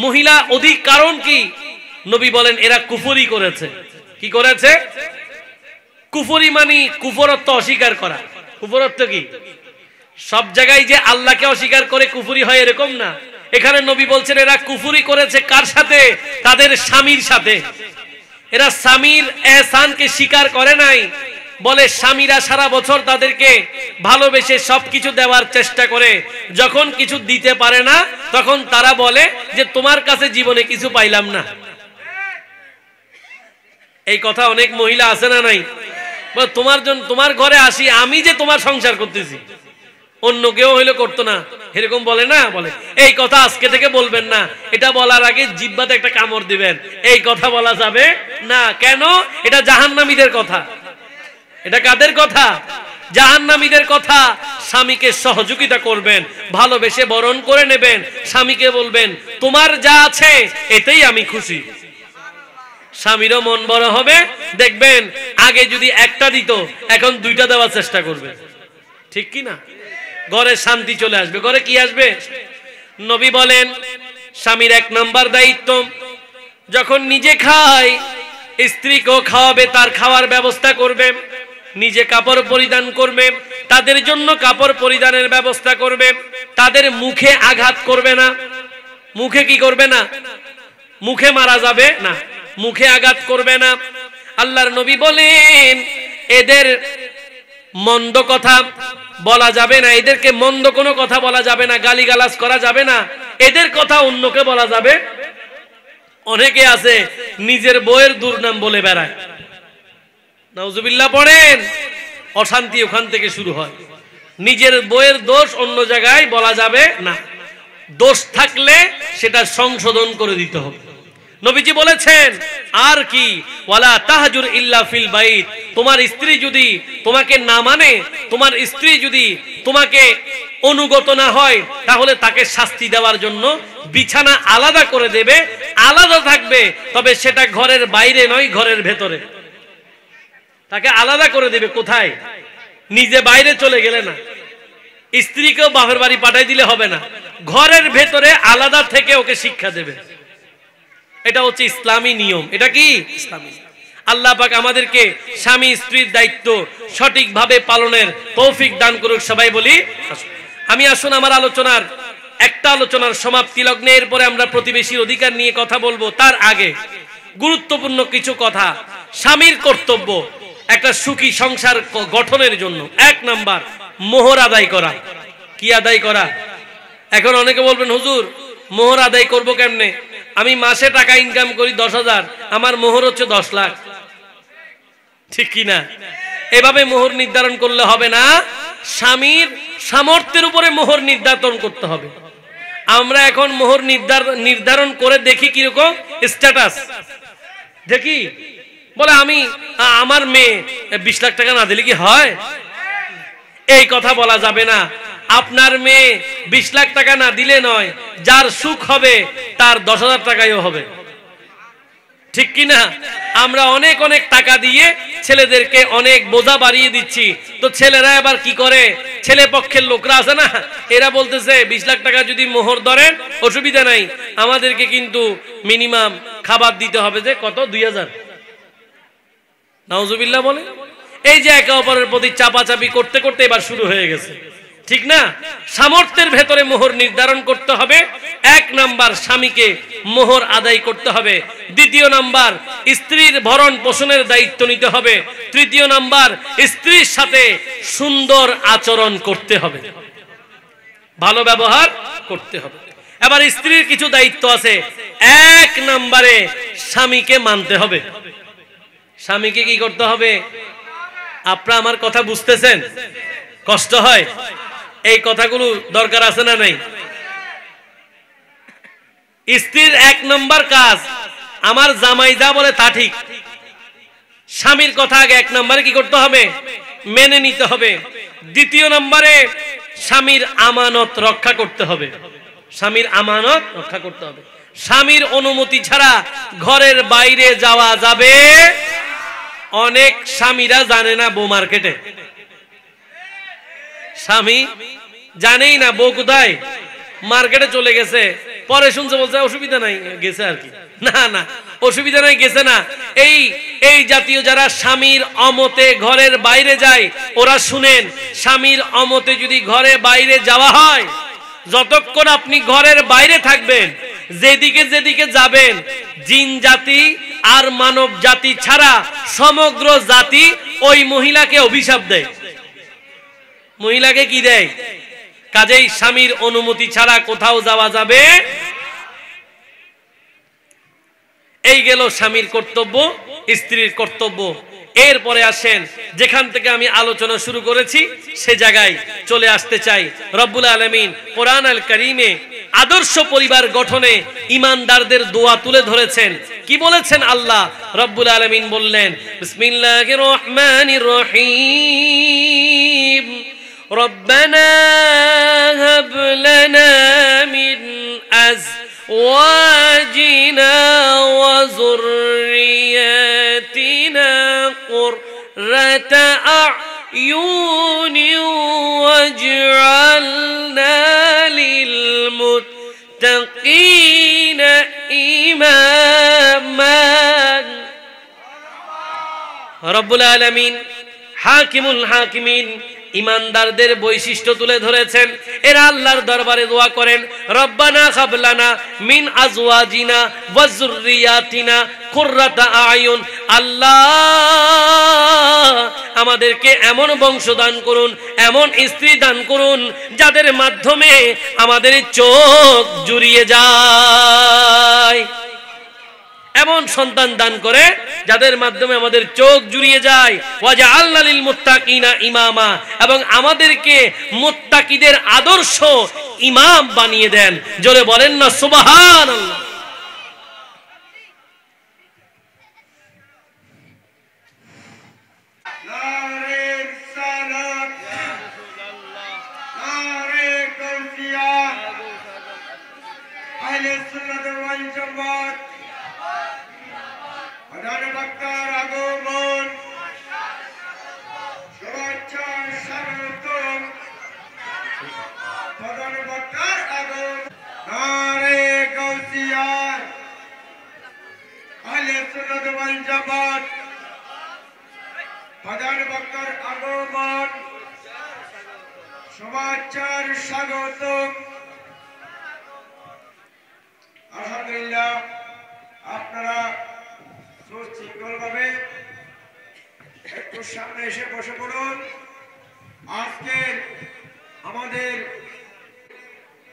মহিলা অধিক, কারণ কি? নবী বলেন এরা কুফরি করেছে। কি করেছে? কুফরি মানে কুফরত্ব অস্বীকার করা। কুফরত্ব কি? সব জায়গায় যে আল্লাহকে অস্বীকার করে কুফরি হয় এরকম না। এখানে নবী বলছেন এরা কুফরি করেছে কার সাথে? তাদের স্বামীর সাথে। এরা স্বামীর এহসানকে স্বীকার করে নাই। বলে স্বামীরা সারা বছর তাদেরকে ভালোবেসে সবকিছু দেওয়ার চেষ্টা করে, যখন কিছু দিতে পারে না তখন তারা বলে যে তোমার কাছে জীবনে কিছু পাইলাম না। এই কথা অনেক মহিলা আছে না নাই? তোমার জন্য তোমার ঘরে আসি, আমি যে তোমার সংসার করতেছি, অন্য কেউ হইলে করতো না, এরকম বলে না? বলে এই কথা আজকে থেকে বলবেন না, এটা বলার আগে জিহ্বাতে একটা কামড় দিবেন। এই কথা বলা যাবে না। কেন? এটা জাহান্নামীদের কথা। এটা কাদের কথা? জাহান্নামীদের কথা। স্বামীকে সহযোগিতা করবেন, ভালোবেসে বরণ করে নেবেন, স্বামীকে বলবেন তোমার যা আছে এতেই আমি খুশি। স্বামীরও মন বড় হবে, দেখবেন আগে যদি একটা দিত এখন দুইটা দেওয়ার চেষ্টা করবে। ঠিক কি না? ঘরে শান্তি চলে আসবে। ঘরে কি আসবে? নবী বলেন স্বামীর এক নাম্বার দায়িত্ব, যখন নিজে খায় স্ত্রীকেও খাওয়াবে, তার খাওয়ার ব্যবস্থা করবে। নিজে কাপড় পরিধান করবে, তাদের জন্য কাপড় পরিধানের ব্যবস্থা করবে। তাদের মুখে আঘাত করবে না। মুখে কি করবে না? মুখে মারা যাবে না, মুখে আঘাত করবে না। আল্লাহর নবী বলেন এদের মন্দ কথা বলা যাবে না, এদেরকে মন্দ কোনো কথা বলা যাবে না, গালিগালাজ করা যাবে না, এদের কথা অন্যকে বলা যাবে। অনেকে আছে নিজের বউয়ের দুর্নাম বলে বেড়ায়, নাউজুবিল্লাহ পড়েন, অশান্তি ওখান থেকে শুরু হয়। নিজের বউয়ের দোষ অন্য জায়গায় বলা যাবে না, দোষ থাকলে সেটা সংশোধন করে দিতে হবে। নবীজি বলেছেন আর কি, ওয়ালা তাহজুর ইল্লা ফিল বাইত, তোমার স্ত্রী যদি তোমাকে না মানে, তোমার স্ত্রী যদি তোমাকে অনুগত না হয়, তাহলে তাকে শাস্তি দেওয়ার জন্য বিছানা আলাদা করে দেবে, আলাদা থাকবে, তবে সেটা ঘরের বাইরে নয়, ঘরের ভেতরে। তাকে আলাদা করে দেবে। কোথায়? নিজে বাইরে চলে গেলে না, স্ত্রীকেও বাপের বাড়ি পাঠাই দিলে হবে না, ঘরের ভেতরে আলাদা থেকে ওকে শিক্ষা দেবে। এটা হচ্ছে ইসলামী নিয়ম। এটা কি? ইসলামী। আল্লাহ পাক আমাদেরকে স্বামী স্ত্রীর দায়িত্ব সঠিকভাবে পালনের তৌফিক দান করুক। সবাই বলি আমি। আসুন আমার আলোচনার একটা আলোচনার সমাপ্তি লগ্নে, এরপরে আমরা প্রতিবেশীর অধিকার নিয়ে কথা বলবো। তার আগে গুরুত্বপূর্ণ কিছু কথা। স্বামীর কর্তব্য একটা সুখী সংসার গঠনের জন্য এক নাম্বার মোহর আদায় করা। কি আদায় করা? এখন অনেকে বলবেন হুজুর মোহর আদায় করব কেমনে? আমি মাসে টাকা ইনকাম করি 10,000, আমার মোহর হচ্ছে 10 লাখ। ঠিক কি না? এভাবে মোহর নির্ধারণ করলে হবে না, স্বামীর সামর্থ্যের উপরে মোহর নির্ধারণ করতে হবে। আমরা এখন মোহর নির্ধারণ করে দেখি কিরকম স্ট্যাটাস দেখি, বলে আমি আমার মেয়ে 20 লাখ টাকা না দিলে কি হয়? এই কথা বলা যাবে না। আপনার মেয়ে 20 লাখ টাকা না দিলে নয়, যার সুখ হবে তার 10,000 টাকায়ও হবে। ঠিক কি না? আমরা অনেক অনেক টাকা দিয়ে ছেলেদেরকে অনেক বোঝা বাড়িয়ে দিচ্ছি, তো ছেলেরা এবার কি করে? ছেলে পক্ষের লোকরা আছে না, এরা বলতেছে 20 লাখ টাকা যদি মোহর ধরেন অসুবিধা নাই, আমাদেরকে কিন্তু মিনিমাম খাবার দিতে হবে যে কত? 2,000। নাউজুবিল্লাহ বলে। এই যে একে অপরের প্রতি চাপাচাপি করতে করতে এবার শুরু হয়ে গেছে। ঠিক না? সামর্থ্যের ভেতরে মোহর নির্ধারণ করতে হবে, এক নাম্বার স্বামীকে মোহর আদায় করতে হবে, দ্বিতীয় নাম্বার স্ত্রীর ভরণ পোষণের দায়িত্ব নিতে হবে, তৃতীয় নাম্বার স্ত্রীর সাথে সুন্দর আচরণ করতে হবে, ভালো ব্যবহার করতে হবে। এবার স্ত্রীর কিছু দায়িত্ব আছে। এক নাম্বারে স্বামীকে মানতে হবে। স্বামীকে কি করতে হবে? আপনারা আমার কথা বুঝতেছেন? কষ্ট হয়? এই কথাগুলো দরকার আছে না নাই? স্ত্রীর এক নাম্বার কাজ, আমার জামাই যা বলে তা ঠিক। স্বামীর কথা আগে এক নাম্বারে কি করতে হবে? মেনে নিতে হবে। দ্বিতীয় নাম্বারে স্বামীর আমানত রক্ষা করতে হবে। স্বামীর আমানত রক্ষা করতে হবে। স্বামীর অনুমতি ছাড়া ঘরের বাইরে যাওয়া যাবে। অনেক স্বামীরা জানে না বউ মার্কেটে, স্বামী জানেই না বউ কোথায়, মার্কেটে চলে গেছে, পরে শুনছে বলছে অসুবিধা নাই গেছে আর কি। না না, অসুবিধা নাই গেছে না। এই জাতীয় যারা স্বামীর অমতে ঘরের বাইরে যায়, ওরা শুনেন, স্বামীর অমতে যদি ঘরে বাইরে যাওয়া হয়, যতক্ষণ আপনি ঘরের বাইরে থাকবেন, যেদিকে যেদিকে যাবেন, জিন জাতি আর মানব জাতি ছাড়া সমগ্র জাতি ওই মহিলাকে অভিশাপ দেয়। মহিলাকে কি দেয়? কাজেই স্বামীর অনুমতি ছাড়া কোথাও যাওয়া যাবে। এই গেল স্বামীর কর্তব্য, স্ত্রীর কর্তব্য। এরপরে আসেন, যেখান থেকে আমি আলোচনা শুরু করেছি সে জায়গায় চলে আসতে চাই। রব্বুল আলামিন কোরআন আল কারীমে আদর্শ পরিবার গঠনে ঈমানদারদের দোয়া তুলে ধরেছেন। কি বলেছেন আল্লাহ রব্বুল আলামিন? বললেন, বিসমিল্লাহির রহমানির রহিম, রব্বানা হাব লানা মিন আজওয়াজিনা ওয়া যুররিয়াতিনা কুররাতা আ'য়ুনি ওয়াজ'আলনা লিল মুত্তাকিনা ইমামান। রব্বুল আলামিন হাকিমুল হাকিমিন ঈমানদারদের বৈশিষ্ট্য তুলে ধরেছেন। এরা আল্লাহর দরবারে দোয়া করেন, রব্বানা হাব লানা মিন আজওয়াজিনা ওয়া যুররিয়াতিনা কুররাতা আ'য়ুন। আল্লাহ, আমাদেরকে এমন বংশ দান করুন, এমন স্ত্রী দান করুন, যাদের মাধ্যমে আমাদের চোখ জুড়িয়ে যায়। এমন সন্তান দান করে যাদের মাধ্যমে আমাদের চোখ জুড়িয়ে যায়। ওয়াজআলনা লিল মুত্তাকিনা ইমামা, এবং আমাদেরকে মুত্তাকিদের আদর্শ ইমাম বানিয়ে দেন। জোরে বলেন না সুবহানাল্লাহ। আলহামদুলিল্লাহ, আপনারা সুশৃঙ্খলভাবে একটু সামনে এসে বসে পড়ুন। আজকের আমাদের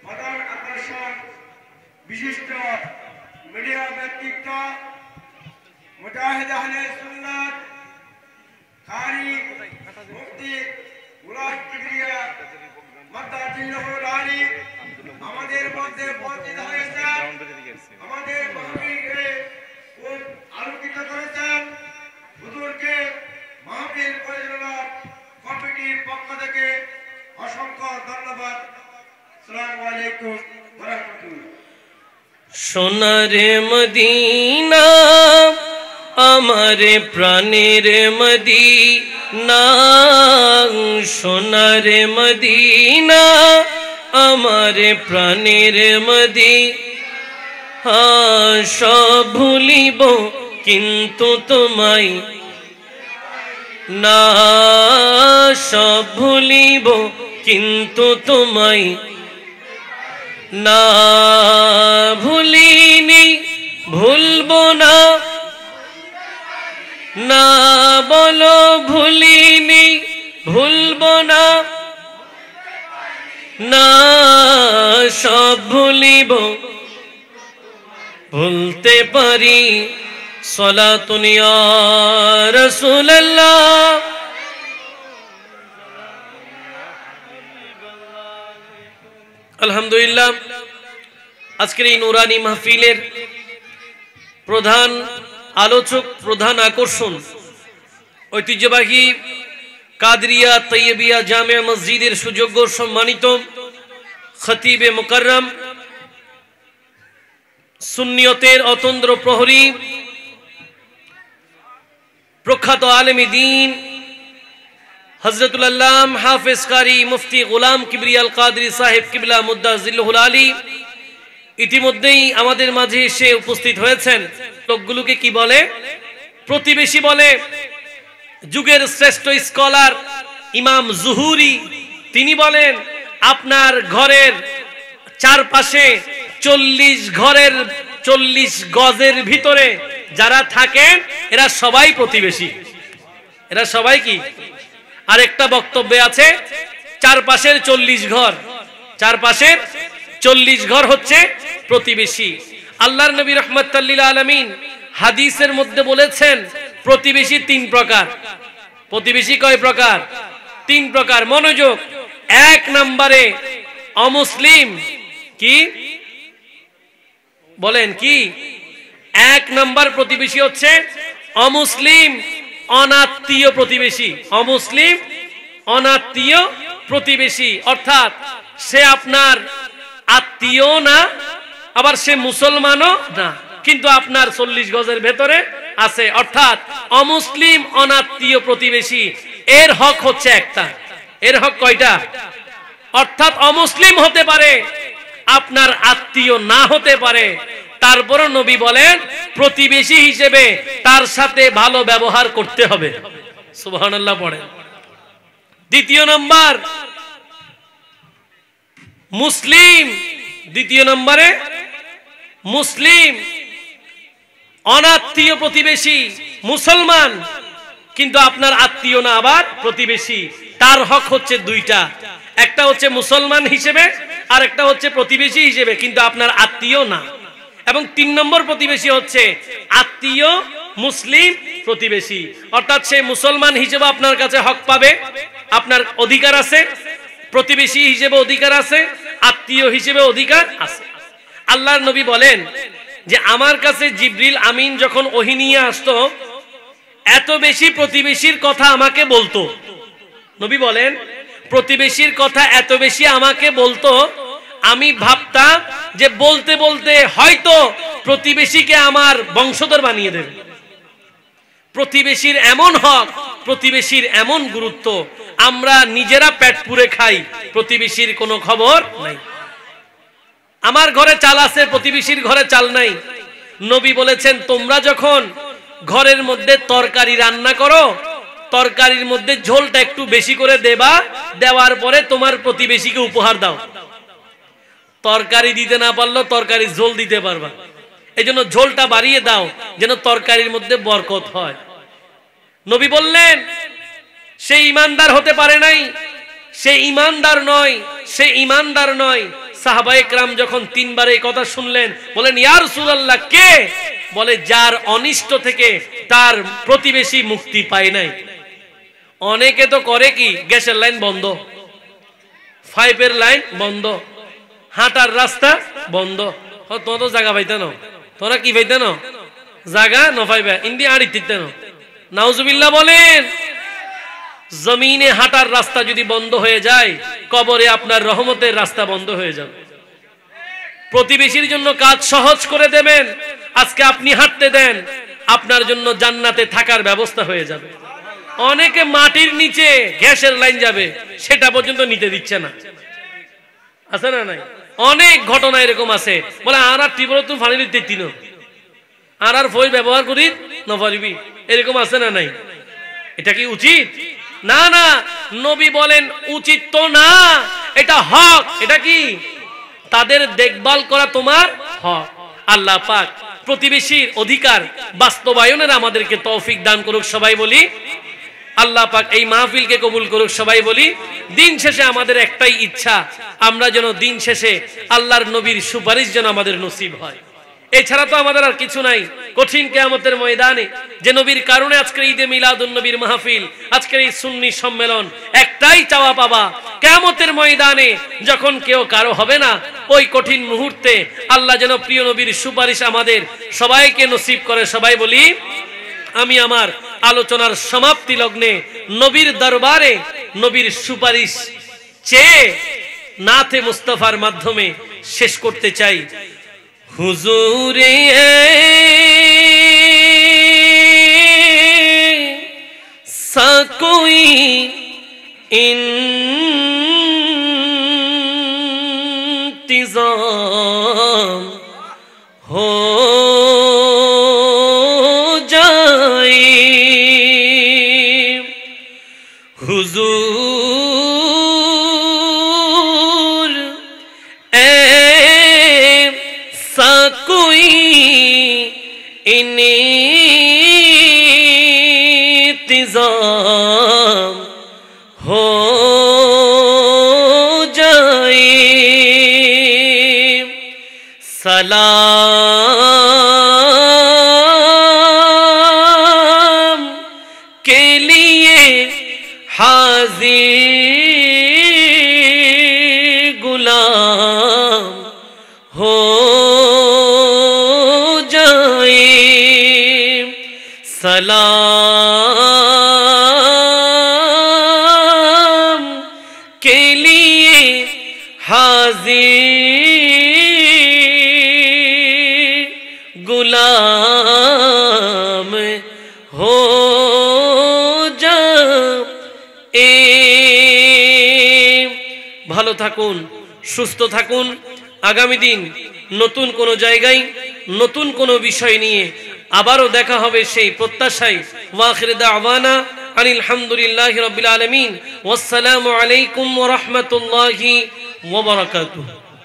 প্রধান আকর্ষণ বিশিষ্ট মিডিয়া ব্যক্তিত্ব, মুজাহিদ আহলে সুন্নাত কারি মুফতি মুরাদ কিবরিয়া মাদাজিল্লাহুল আলী আমাদের মধ্যে উপস্থিত হয়েছেন। আমাদের মাহফিলকে খুব আলোকিত করেছেন। হুজুরকে মাহফিল পরিচালনা কমিটির পক্ষ থেকে অসংখ্য ধন্যবাদ। আসসালামু আলাইকুম ওয়া রাহমাতুল্লাহ। সোনারে মদিনা আমার প্রাণের মদিনা, সোনারে মদিনা আমার প্রাণের মদিনা। সব ভুলিব কিন্তু তোমায় না, সব ভুলিব কিন্তু তোমায় না ভুলিনি ভুলবো না, না বলো ভুলিনি ভুলবো না, না সব ভুলিব ভুলতে পারি সালাতুন ইয়া রাসূলুল্লাহ। আলহামদুলিল্লাহ, আজকের এই নুরানি মাহফিলের প্রধান আলোচক, প্রধান আকর্ষণ ঐতিহ্যবাহী কাদরিয়া তৈয়বিয়া জামিয়া মসজিদের সুযোগ্য সম্মানিত খতিবে মুকাররম, সুন্নিয়তের অতন্দ্র প্রহরী, প্রখ্যাত আলেমে দ্বীন হযরতুল আল্লাম হাফেজ কারি মুফতি গোলাম কিবরিয়াল কাদরি সাহেব কিবলা মুদ্দাজিল্লুহুল আলী ইতিমধ্যেই আমাদের মাঝে এসে উপস্থিত হয়েছেন। লোকগুলোকে কি বলে? প্রতিবেশী বলে। যুগের শ্রেষ্ঠ স্কলার ইমাম জুহুরি তিনি বলেন, আপনার ঘরের চারপাশে 40 গজের ভিতরে যারা থাকেন এরা সবাই প্রতিবেশী। এরা সবাই কি? আরেকটা বক্তব্যে আছে চারপাশের 40 ঘর, চারপাশের 40 ঘর হচ্ছে প্রতিবেশী। আল্লাহর নবী রাহমাতুল লিল আলামিন হাদিসের মধ্যে বলেছেন প্রতিবেশী 3 প্রকার। প্রতিবেশী কয় প্রকার? 3 প্রকার। মনোযোগ। 1 নম্বরে অমুসলিম। কি বলেন? কি 1 নম্বর প্রতিবেশী হচ্ছে অমুসলিম, অনাত্মীয় প্রতিবেশী। অমুসলিম, অনাত্মীয় প্রতিবেশী, অর্থাৎ সে আপনার আত্মীয় না, আবার সে মুসলমানও না, কিন্তু আপনার 40 গজের ভেতরে আছে। অর্থাৎ অমুসলিম অনাত্মীয় প্রতিবেশী, এর হক হচ্ছে একটা। এর হক কয়টা? অর্থাৎ অমুসলিম হতে পারে, আপনার আত্মীয় না হতে পারে, তারপরও নবী বলেন প্রতিবেশী হিসেবে তার সাথে ভালো ব্যবহার করতে হবে। সুবহানাল্লাহ পড়েন। 2 নম্বর মুসলিম। 2 নম্বরে মুসলিম, অনাত্মীয় প্রতিবেশী, মুসলমান কিন্তু আপনার আত্মীয় না, আবার প্রতিবেশী। তার হক হচ্ছে 2টা, একটা হচ্ছে মুসলমান হিসেবে আর একটা হচ্ছে প্রতিবেশী হিসেবে, কিন্তু আপনার আত্মীয় না। এবং 3 নম্বর প্রতিবেশী হচ্ছে আত্মীয় মুসলিম প্রতিবেশী, অর্থাৎ সে মুসলমান হিসেবে আপনার কাছে হক পাবে, আপনার অধিকার আছে, প্রতিবেশী হিসেবে অধিকার আছে, আত্মীয় হিসেবে অধিকার আছে। আল্লাহর নবী বলেন যে আমার কাছে জিবরিল আমিন যখন ওহী নিয়ে আসতো, এত বেশি প্রতিবেশীর কথা আমাকে বলতো। নবী বলেন প্রতিবেশীর কথা এত বেশি আমাকে বলতো, আমি ভাবতাম যে বলতে বলতে হয়তো প্রতিবেশীকে আমার বংশধর বানিয়ে দেবে। প্রতিবেশীর এমন হক, প্রতিবেশীর এমন গুরুত্ব, আমরা নিজেরা পেট পুরে খাই, প্রতিবেশীর কোনো খবর নাই। আমার ঘরে চাল আছে, প্রতিবেশীর ঘরে চাল নাই। নবী বলেছেন তোমরা যখন ঘরের মধ্যে তরকারি রান্না করো, তরকারির মধ্যে ঝোলটা একটু বেশি করে দেবা, দেওয়ার পরে তোমার প্রতিবেশীকে উপহার দাও। তরকারি দিতে না পারলেও তরকারির ঝোল দিতে পারবা, এই জন্য ঝোলটা বাড়িয়ে দাও যেন তরকারির মধ্যে বরকত হয়। নবী বললেন সে ইমানদার হতে পারে নাই, সে ইমানদার নয়, সে ইমানদার নয়। সাহাবায়ে কেরাম যখন 3 বার এই কথা শুনলেন, বলেন ইয়া রাসূলুল্লাহ কে? বলে যার অনিষ্ট থেকে তার প্রতিবেশী মুক্তি পায় নাই। অনেকে তো করে কি, গ্যাসের লাইন বন্ধ, পাইপের লাইন বন্ধ, হাঁটার রাস্তা বন্ধ। তোরা তো জায়গা পাইতে না, তোরা কি পাইতে না? জায়গা ন পাইবে ইন্দি আড়ি দিতে না। নাউজুবিল্লাহ বলেন। জমিনে হাঁটার রাস্তা যদি বন্ধ হয়ে যায়, কবরে আপনার রহমতের রাস্তা বন্ধ হয়ে যাবে। প্রতিবেশীর জন্য কাজ সহজ করে দেবেন, আজকে আপনি হাঁটতে দেন, আপনার জন্য জান্নাতে থাকার ব্যবস্থা হয়ে যাবে। অনেকে মাটির নিচে গ্যাসের লাইন যাবে, সেটা পর্যন্ত নিতে দিচ্ছে না, আছে না নাই? অনেক ঘটনা এরকম আছে। বলে আর টিবল তুমি ফানি দিতে তিন আর ফই ব্যবহার করি নপারিবি, এরকম আছে না নাই? এটা কি উচিত? না না, নবী বলেন উচিত তো না, এটা হক। এটা কি? তাদের দেখভাল করা তোমার হক। আল্লাহ পাক প্রতিবেশীর অধিকার বাস্তবায়নের আমাদেরকে তৌফিক দান করুক। সবাই বলি আল্লাহ পাক এই মাহফিলকে কবুল করুক। সবাই বলি দিন শেষে আমাদের একটাই ইচ্ছা, আমরা যেন দিন শেষে আল্লাহর নবীর সুপারিশ যেন আমাদের নসিব হয়। এছাড়া তো আমাদের আর কিছু নাই। কঠিন কিয়ামতের ময়দানে যে নবীর কারণে আজকের ঈদে মিলাদুন নবীর মাহফিল, আজকের এই সুন্নি সম্মেলন, একটাই চাওয়া পাওয়া, কিয়ামতের ময়দানে যখন কেউ কারো হবে না, ওই কঠিন মুহূর্তে আল্লাহ যেন প্রিয় নবীর সুপারিশ আমাদের সবাইকে নসিব করে। সবাই বলি আমি আমার আলোচনার সমাপ্তি লগ্নে নবীর দরবারে নবীর সুপারিশ চেয়ে নাতে মুস্তাফার মাধ্যমে শেষ করতে চাই। হুজুরে সা কোই इंतजाम हो जाए हुजूर ऐसा कोई इंतजाम हो जाए सलाम के लिए हाजिर गुलाम हो जाए सलाम के लिए हाजिर गुलाम हो जाए। ভালো থাকুন, সুস্থ থাকুন। আগামী দিন নতুন কোনো জায়গায় নতুন কোনো বিষয় নিয়ে আবারও দেখা হবে সেই প্রত্যাশায়। ওয়া আখির দাওয়ানা আনিল হামদুলিল্লাহি রাব্বিল আলামিন। ওয়াসসালামু আলাইকুম ওয়া রাহমাতুল্লাহি ওয়া বারাকাতুহু।